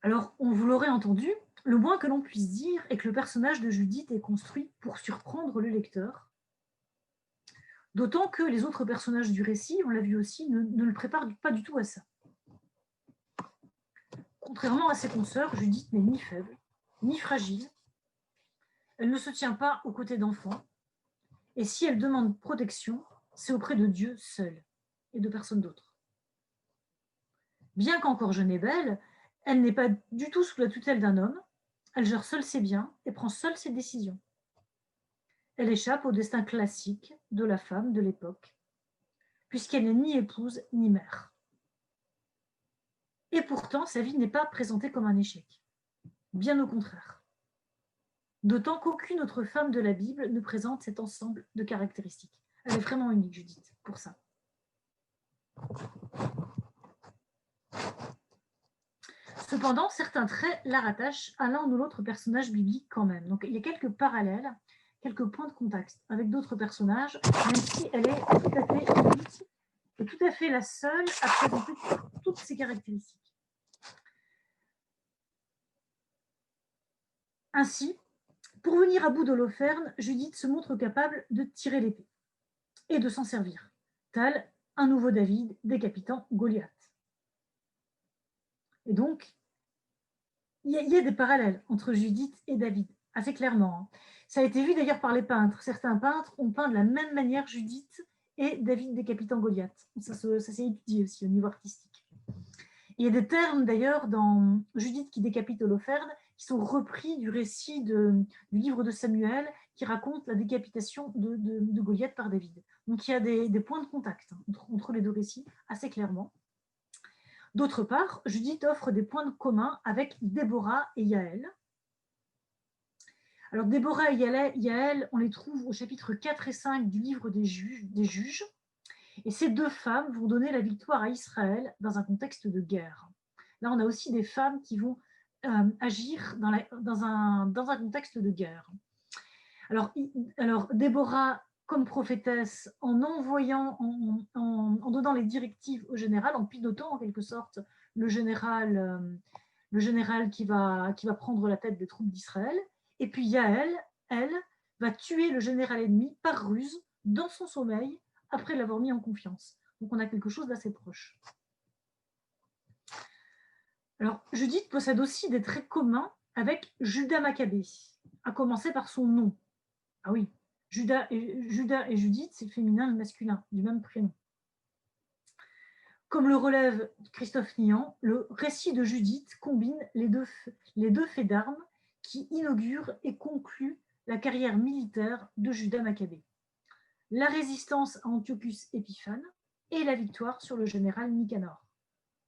Alors, on vous l'aurait entendu, le moins que l'on puisse dire est que le personnage de Judith est construit pour surprendre le lecteur, d'autant que les autres personnages du récit, on l'a vu aussi, ne le préparent pas du tout à ça. Contrairement à ses consoeurs, Judith n'est ni faible, ni fragile. Elle ne se tient pas aux côtés d'enfants, et si elle demande protection, c'est auprès de Dieu seul, et de personne d'autre. Bien qu'encore jeune et belle, elle n'est pas du tout sous la tutelle d'un homme, elle gère seule ses biens et prend seule ses décisions. Elle échappe au destin classique de la femme de l'époque, puisqu'elle n'est ni épouse ni mère. Et pourtant, sa vie n'est pas présentée comme un échec. Bien au contraire. D'autant qu'aucune autre femme de la Bible ne présente cet ensemble de caractéristiques. Elle est vraiment unique, Judith, pour ça. Cependant, certains traits la rattachent à l'un ou l'autre personnage biblique quand même. Donc, il y a quelques parallèles, quelques points de contact avec d'autres personnages, même si elle est tout à fait unique et tout à fait la seule à présenter toutes ces caractéristiques. Ainsi, pour venir à bout d'Holoferne, Judith se montre capable de tirer l'épée et de s'en servir, tel un nouveau David décapitant Goliath. Et donc, il y a des parallèles entre Judith et David, assez clairement. Ça a été vu d'ailleurs par les peintres. Certains peintres ont peint de la même manière Judith et David décapitant Goliath. Ça s'est étudié aussi au niveau artistique. Il y a des termes d'ailleurs dans Judith qui décapite Holoferne qui sont repris du récit du livre de Samuel qui raconte la décapitation de Goliath par David. Donc il y a des points de contact entre les deux récits assez clairement. D'autre part, Judith offre des points communs avec Déborah et Yaël. Alors Déborah et Yaël, on les trouve au chapitre 4 et 5 du livre des juges. Et ces deux femmes vont donner la victoire à Israël dans un contexte de guerre. Là, on a aussi des femmes qui vont agir dans un contexte de guerre. Alors Déborah, comme prophétesse, en envoyant, en donnant les directives au général, en pilotant en quelque sorte le général qui va prendre la tête des troupes d'Israël. Et puis Yaël, elle, va tuer le général ennemi par ruse, dans son sommeil, après l'avoir mis en confiance. Donc on a quelque chose d'assez proche. Alors Judith possède aussi des traits communs avec Juda Maccabée, à commencer par son nom. Ah oui, Juda et Judith, c'est féminin et masculin, du même prénom. Comme le relève Christophe Niant, le récit de Judith combine les deux faits d'armes qui inaugurent et concluent la carrière militaire de Juda Maccabée. La résistance à Antiochus Épiphane et la victoire sur le général Nicanor,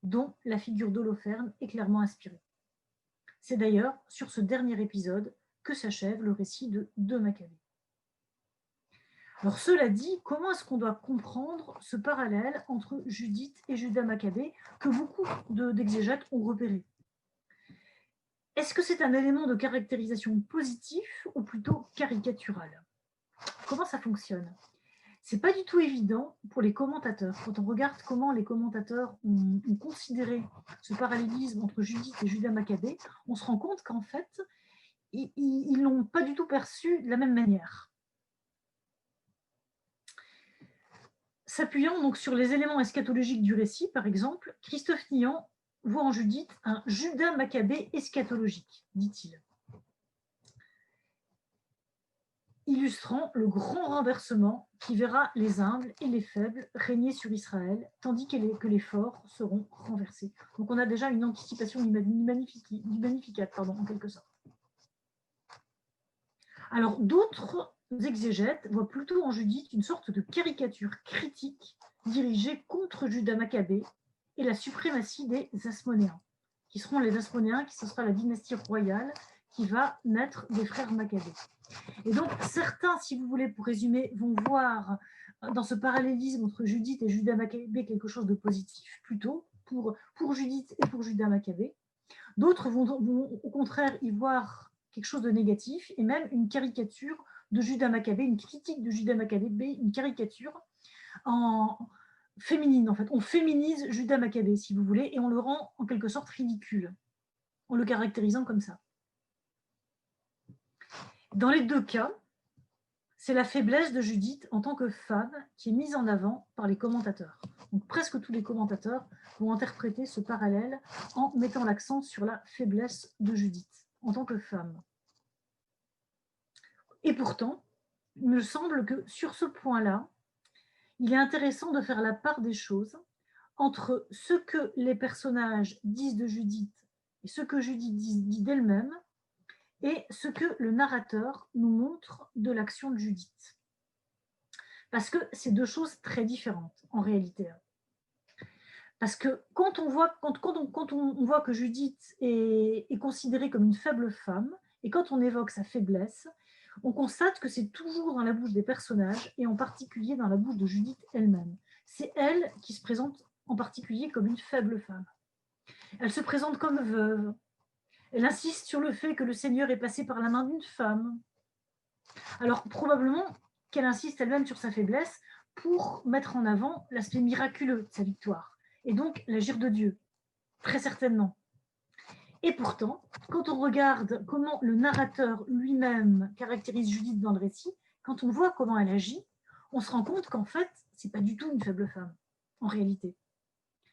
dont la figure d'Holoferne est clairement inspirée. C'est d'ailleurs sur ce dernier épisode que s'achève le récit de Maccabée. Alors cela dit, comment est-ce qu'on doit comprendre ce parallèle entre Judith et Juda Maccabée que beaucoup d'exégètes ont repéré? Est-ce que c'est un élément de caractérisation positif ou plutôt caricatural? Comment ça fonctionne? C'est pas du tout évident pour les commentateurs. Quand on regarde comment les commentateurs ont considéré ce parallélisme entre Judith et Juda Maccabée, on se rend compte qu'en fait, ils l'ont pas du tout perçu de la même manière. S'appuyant donc sur les éléments eschatologiques du récit, par exemple, Christophe Niant voit en Judith un Juda Maccabée eschatologique, dit-il, illustrant le grand renversement qui verra les humbles et les faibles régner sur Israël, tandis que les forts seront renversés. Donc on a déjà une anticipation du Magnificat, en quelque sorte. Alors d'autres exégètes voient plutôt en Judith une sorte de caricature critique dirigée contre Juda Maccabée et la suprématie des Asmonéens, qui seront les Asmonéens, qui ce sera la dynastie royale qui va naître des frères Maccabées. Et donc certains, si vous voulez, pour résumer, vont voir dans ce parallélisme entre Judith et Juda Maccabée quelque chose de positif, plutôt pour Judith et pour Juda Maccabée. D'autres vont au contraire y voir quelque chose de négatif et même une caricature de Juda Maccabée, une critique de Juda Maccabée, une caricature en féminine en fait. On féminise Juda Maccabée, si vous voulez, et on le rend en quelque sorte ridicule, en le caractérisant comme ça. Dans les deux cas, c'est la faiblesse de Judith en tant que femme qui est mise en avant par les commentateurs. Donc presque tous les commentateurs vont interpréter ce parallèle en mettant l'accent sur la faiblesse de Judith en tant que femme. Et pourtant, il me semble que sur ce point-là, il est intéressant de faire la part des choses entre ce que les personnages disent de Judith et ce que Judith dit d'elle-même et ce que le narrateur nous montre de l'action de Judith. Parce que c'est deux choses très différentes en réalité. Parce que quand on voit que Judith est considérée comme une faible femme, et quand on évoque sa faiblesse, on constate que c'est toujours dans la bouche des personnages, et en particulier dans la bouche de Judith elle-même. C'est elle qui se présente en particulier comme une faible femme. Elle se présente comme veuve. Elle insiste sur le fait que le Seigneur est passé par la main d'une femme. Alors probablement qu'elle insiste elle-même sur sa faiblesse pour mettre en avant l'aspect miraculeux de sa victoire, et donc l'agir de Dieu, très certainement. Et pourtant, quand on regarde comment le narrateur lui-même caractérise Judith dans le récit, quand on voit comment elle agit, on se rend compte qu'en fait, c'est pas du tout une faible femme, en réalité.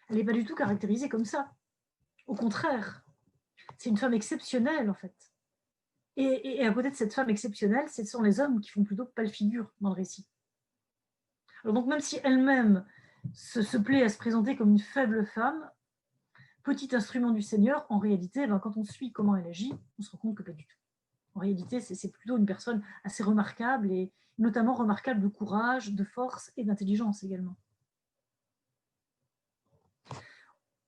Elle n'est pas du tout caractérisée comme ça. Au contraire, c'est une femme exceptionnelle, en fait. Et à côté de cette femme exceptionnelle, ce sont les hommes qui font plutôt pâle figure dans le récit. Alors donc, même si elle-même se plaît à se présenter comme une faible femme, petit instrument du Seigneur, en réalité, quand on suit comment elle agit, on se rend compte que pas du tout. En réalité, c'est plutôt une personne assez remarquable, et notamment remarquable de courage, de force et d'intelligence également.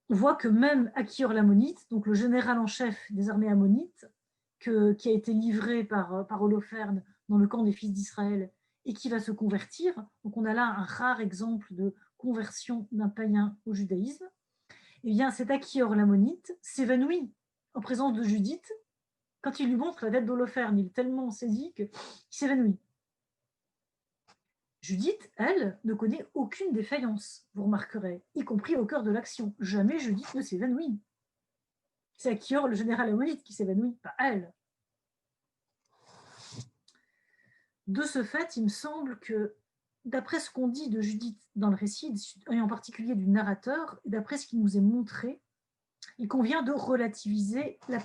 On voit que même Achior l'Ammonite, donc le général en chef des armées ammonites, qui a été livré par Holoferne dans le camp des fils d'Israël et qui va se convertir, donc on a là un rare exemple de conversion d'un païen au judaïsme, et bien cet Achior l'Ammonite s'évanouit en présence de Judith. Quand il lui montre la tête d'Holoferne, il est tellement saisi qu'il s'évanouit. Judith, elle, ne connaît aucune défaillance, vous remarquerez, y compris au cœur de l'action. Jamais Judith ne s'évanouit. C'est Achior, le général ammonite, qui s'évanouit, pas elle. De ce fait, il me semble que, d'après ce qu'on dit de Judith dans le récit, et en particulier du narrateur, et d'après ce qui nous est montré, il convient de relativiser la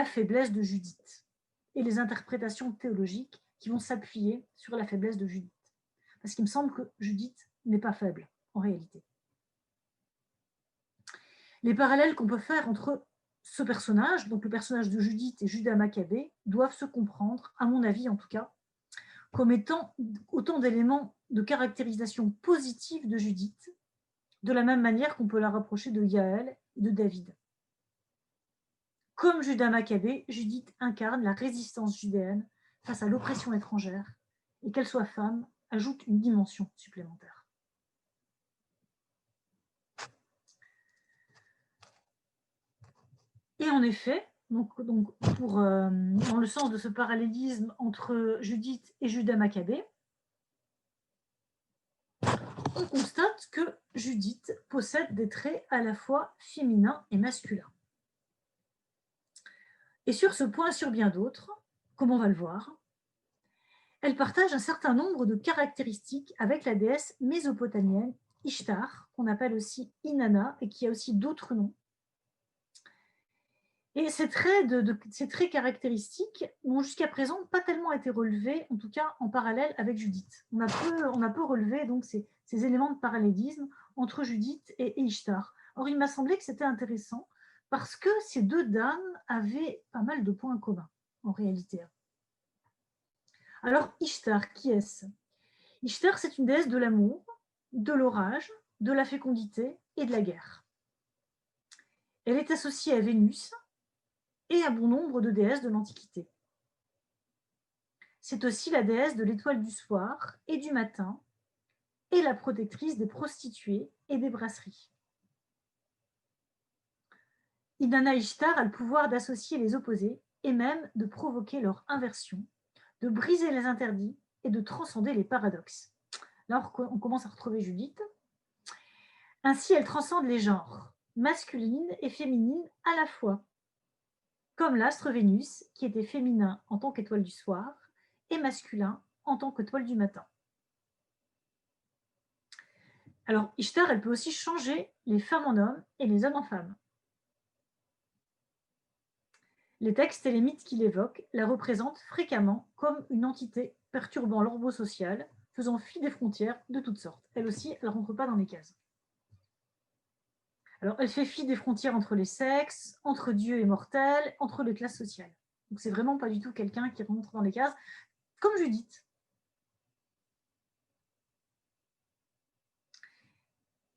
faiblesse de Judith et les interprétations théologiques qui vont s'appuyer sur la faiblesse de Judith. Parce qu'il me semble que Judith n'est pas faible, en réalité. Les parallèles qu'on peut faire entre ce personnage, donc le personnage de Judith et Judas Maccabée, doivent se comprendre, à mon avis en tout cas, comme étant autant d'éléments de caractérisation positive de Judith, de la même manière qu'on peut la rapprocher de Yaël et de David. Comme Judas Maccabée, Judith incarne la résistance judéenne face à l'oppression étrangère, et qu'elle soit femme ajoute une dimension supplémentaire. Et en effet, dans le sens de ce parallélisme entre Judith et Judas Maccabée, on constate que Judith possède des traits à la fois féminins et masculins. Et sur ce point, sur bien d'autres, comme on va le voir, elle partage un certain nombre de caractéristiques avec la déesse mésopotamienne Ishtar, qu'on appelle aussi Inanna, et qui a aussi d'autres noms. Et ces traits caractéristiques n'ont jusqu'à présent pas tellement été relevés, en tout cas en parallèle avec Judith. On a peu relevé donc ces éléments de parallélisme entre Judith et Ishtar. Or, il m'a semblé que c'était intéressant parce que ces deux dames avaient pas mal de points communs, en réalité. Alors, Ishtar, qui est-ce? Ishtar, c'est une déesse de l'amour, de l'orage, de la fécondité et de la guerre. Elle est associée à Vénus et à bon nombre de déesses de l'Antiquité. C'est aussi la déesse de l'étoile du soir et du matin et la protectrice des prostituées et des brasseries. Inanna Ishtar a le pouvoir d'associer les opposés et même de provoquer leur inversion, de briser les interdits et de transcender les paradoxes. Là, on commence à retrouver Judith. Ainsi, elle transcende les genres, masculines et féminines à la fois, comme l'astre Vénus, qui était féminin en tant qu'étoile du soir et masculin en tant qu'étoile du matin. Alors, Ishtar, elle peut aussi changer les femmes en hommes et les hommes en femmes. Les textes et les mythes qu'il évoque la représentent fréquemment comme une entité perturbant l'ordre social, faisant fi des frontières de toutes sortes. Elle aussi, elle ne rentre pas dans les cases. Alors, elle fait fi des frontières entre les sexes, entre dieux et mortels, entre les classes sociales. Donc, c'est vraiment pas du tout quelqu'un qui rentre dans les cases, comme Judith.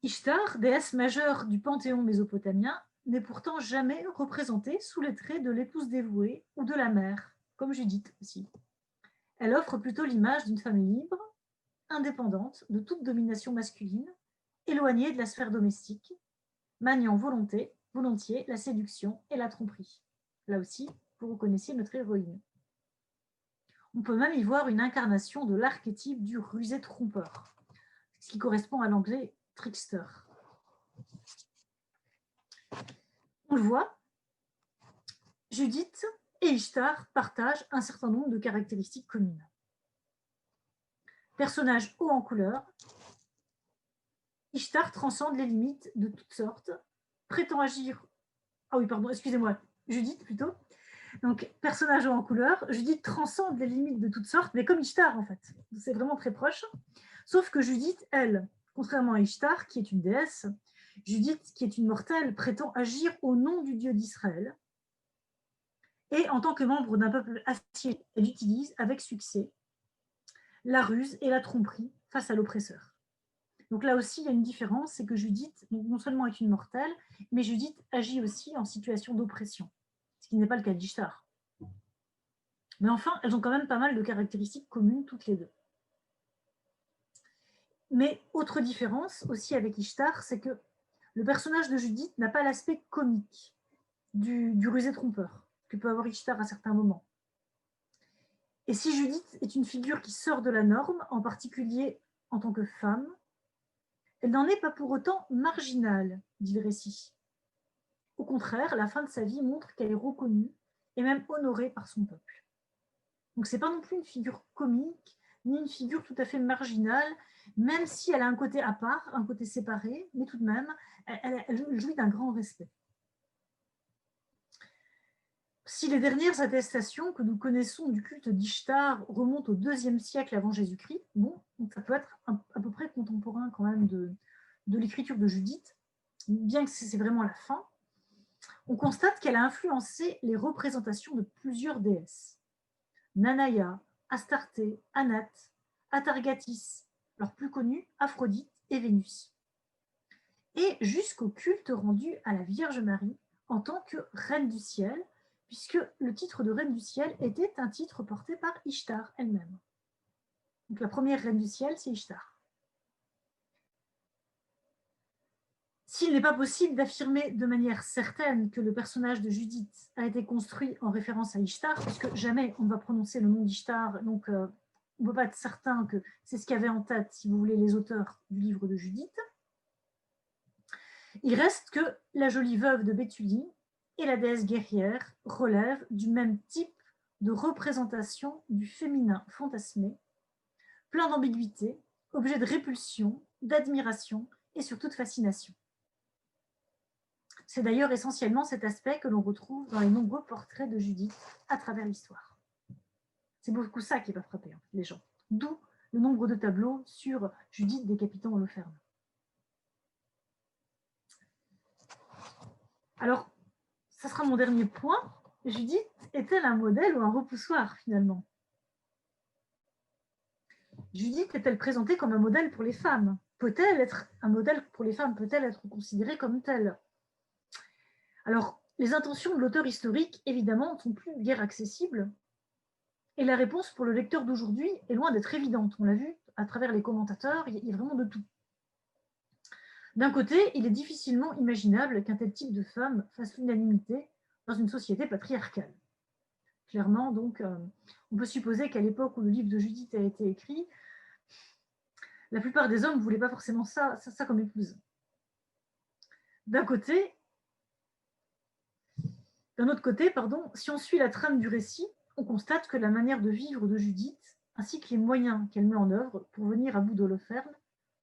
Ishtar, déesse majeure du panthéon mésopotamien, n'est pourtant jamais représentée sous les traits de l'épouse dévouée ou de la mère, comme Judith aussi. Elle offre plutôt l'image d'une femme libre, indépendante de toute domination masculine, éloignée de la sphère domestique, maniant volontiers la séduction et la tromperie. Là aussi, vous reconnaissez notre héroïne. On peut même y voir une incarnation de l'archétype du rusé trompeur, ce qui correspond à l'anglais trickster. On le voit, Judith et Ishtar partagent un certain nombre de caractéristiques communes. Personnage haut en couleur, Ishtar transcende les limites de toutes sortes, prétend agir... Ah oui, pardon, excusez-moi, Judith plutôt. Donc, personnage haut en couleur, Judith transcende les limites de toutes sortes, mais comme Ishtar en fait. C'est vraiment très proche. Sauf que Judith, elle, contrairement à Ishtar, qui est une déesse, Judith, qui est une mortelle, prétend agir au nom du Dieu d'Israël. Et en tant que membre d'un peuple assiégé, elle utilise avec succès la ruse et la tromperie face à l'oppresseur. Donc là aussi, il y a une différence, c'est que Judith, non seulement est une mortelle, mais Judith agit aussi en situation d'oppression, ce qui n'est pas le cas d'Ishtar. Mais enfin, elles ont quand même pas mal de caractéristiques communes, toutes les deux. Mais autre différence aussi avec Ishtar, c'est que le personnage de Judith n'a pas l'aspect comique du rusé trompeur que peut avoir Ishtar à certains moments. Et si Judith est une figure qui sort de la norme, en particulier en tant que femme, elle n'en est pas pour autant marginale, dit le récit. Au contraire, la fin de sa vie montre qu'elle est reconnue et même honorée par son peuple. Donc ce n'est pas non plus une figure comique, ni une figure tout à fait marginale, même si elle a un côté à part, un côté séparé, mais tout de même, elle jouit d'un grand respect. Si les dernières attestations que nous connaissons du culte d'Ishtar remontent au IIe siècle avant Jésus-Christ, bon, donc ça peut être à peu près contemporain quand même de l'écriture de Judith, bien que c'est vraiment la fin, on constate qu'elle a influencé les représentations de plusieurs déesses. Nanaya, Astarté, Anat, Atargatis, leur plus connue, Aphrodite et Vénus. Et jusqu'au culte rendu à la Vierge Marie en tant que reine du ciel, puisque le titre de reine du ciel était un titre porté par Ishtar elle-même. Donc la première reine du ciel, c'est Ishtar. S'il n'est pas possible d'affirmer de manière certaine que le personnage de Judith a été construit en référence à Ishtar, puisque jamais on va prononcer le nom d'Ishtar, donc on ne peut pas être certain que c'est ce qu'avaient en tête, si vous voulez, les auteurs du livre de Judith, il reste que la jolie veuve de Béthulie et la déesse guerrière relèvent du même type de représentation du féminin fantasmé, plein d'ambiguïté, objet de répulsion, d'admiration et surtout de fascination. C'est d'ailleurs essentiellement cet aspect que l'on retrouve dans les nombreux portraits de Judith à travers l'histoire. C'est beaucoup ça qui va frapper les gens. D'où le nombre de tableaux sur Judith décapitant Holoferne. Alors, ça sera mon dernier point. Judith est-elle un modèle ou un repoussoir finalement? Judith est-elle présentée comme un modèle pour les femmes? Peut-elle être un modèle pour les femmes? Peut-elle être considérée comme telle? Alors, les intentions de l'auteur historique, évidemment, ne sont plus guère accessibles. Et la réponse pour le lecteur d'aujourd'hui est loin d'être évidente. On l'a vu à travers les commentateurs, il y a vraiment de tout. D'un côté, il est difficilement imaginable qu'un tel type de femme fasse l'unanimité dans une société patriarcale. Clairement, donc, on peut supposer qu'à l'époque où le livre de Judith a été écrit, la plupart des hommes ne voulaient pas forcément ça comme épouse. D'un autre côté, si on suit la trame du récit, on constate que la manière de vivre de Judith, ainsi que les moyens qu'elle met en œuvre pour venir à bout d'Holoferne,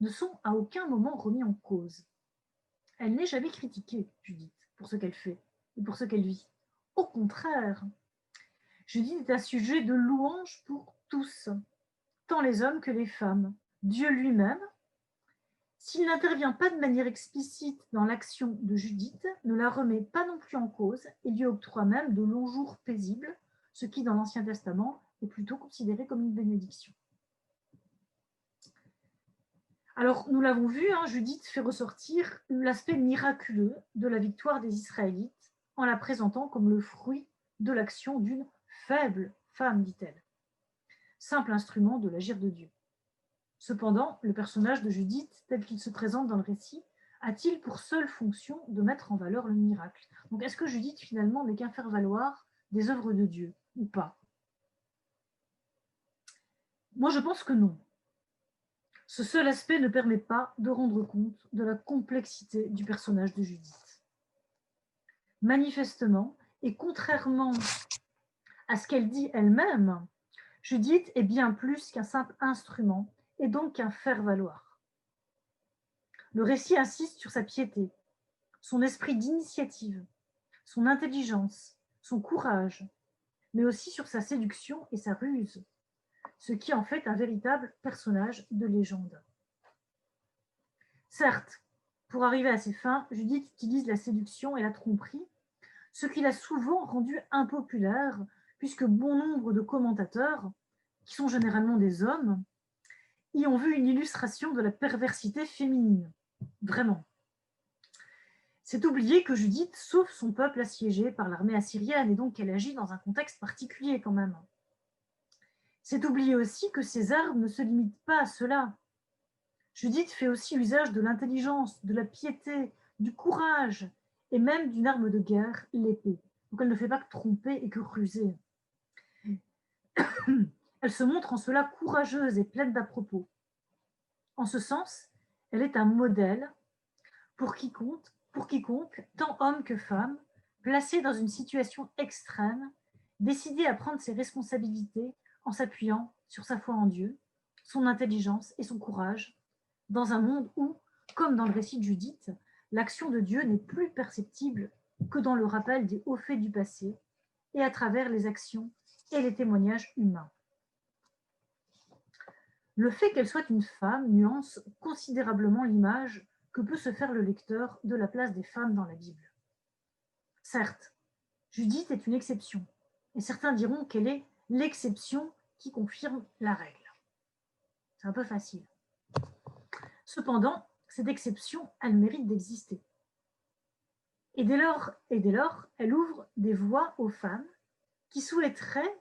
ne sont à aucun moment remis en cause. Elle n'est jamais critiquée, Judith, pour ce qu'elle fait et pour ce qu'elle vit. Au contraire, Judith est un sujet de louange pour tous, tant les hommes que les femmes. Dieu lui-même, s'il n'intervient pas de manière explicite dans l'action de Judith, ne la remet pas non plus en cause et lui octroie même de longs jours paisibles, ce qui, dans l'Ancien Testament, est plutôt considéré comme une bénédiction. Alors, nous l'avons vu, Judith fait ressortir l'aspect miraculeux de la victoire des Israélites en la présentant comme le fruit de l'action d'une faible femme, dit-elle. Simple instrument de l'agir de Dieu. Cependant, le personnage de Judith, tel qu'il se présente dans le récit, a-t-il pour seule fonction de mettre en valeur le miracle? Donc, est-ce que Judith, finalement, n'est qu'un faire-valoir des œuvres de Dieu, ou pas? Moi, je pense que non. Ce seul aspect ne permet pas de rendre compte de la complexité du personnage de Judith. Manifestement, et contrairement à ce qu'elle dit elle-même, Judith est bien plus qu'un simple instrument et donc qu'un faire-valoir. Le récit insiste sur sa piété, son esprit d'initiative, son intelligence, son courage, mais aussi sur sa séduction et sa ruse, ce qui en fait un véritable personnage de légende. Certes, Pour arriver à ses fins, Judith utilise la séduction et la tromperie, ce qui l'a souvent rendue impopulaire, puisque bon nombre de commentateurs, qui sont généralement des hommes, y ont vu une illustration de la perversité féminine. Vraiment. C'est oublier que Judith sauve son peuple assiégé par l'armée assyrienne et donc qu'elle agit dans un contexte particulier quand même. C'est oublier aussi que ses armes ne se limitent pas à cela. Judith fait aussi usage de l'intelligence, de la piété, du courage et même d'une arme de guerre, l'épée. Donc elle ne fait pas que tromper et que ruser. Elle se montre en cela courageuse et pleine d'à-propos. En ce sens, elle est un modèle pour quiconque, tant homme que femme, placé dans une situation extrême, décidé à prendre ses responsabilités en s'appuyant sur sa foi en Dieu, son intelligence et son courage, dans un monde où, comme dans le récit de Judith, l'action de Dieu n'est plus perceptible que dans le rappel des hauts faits du passé et à travers les actions et les témoignages humains. Le fait qu'elle soit une femme nuance considérablement l'image que peut se faire le lecteur de la place des femmes dans la Bible. Certes, Judith est une exception, et certains diront qu'elle est l'exception qui confirme la règle. C'est un peu facile. Cependant, cette exception, elle mérite d'exister. Et dès lors, elle ouvre des voies aux femmes qui souhaiteraient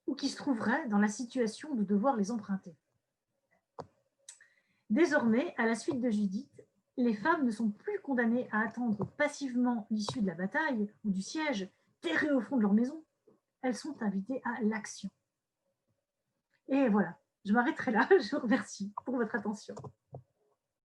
ou qui se trouveraient dans la situation de devoir les emprunter. Désormais, à la suite de Judith, les femmes ne sont plus condamnées à attendre passivement l'issue de la bataille ou du siège, terrées au fond de leur maison. Elles sont invitées à l'action. Et voilà, je m'arrêterai là. Je vous remercie pour votre attention.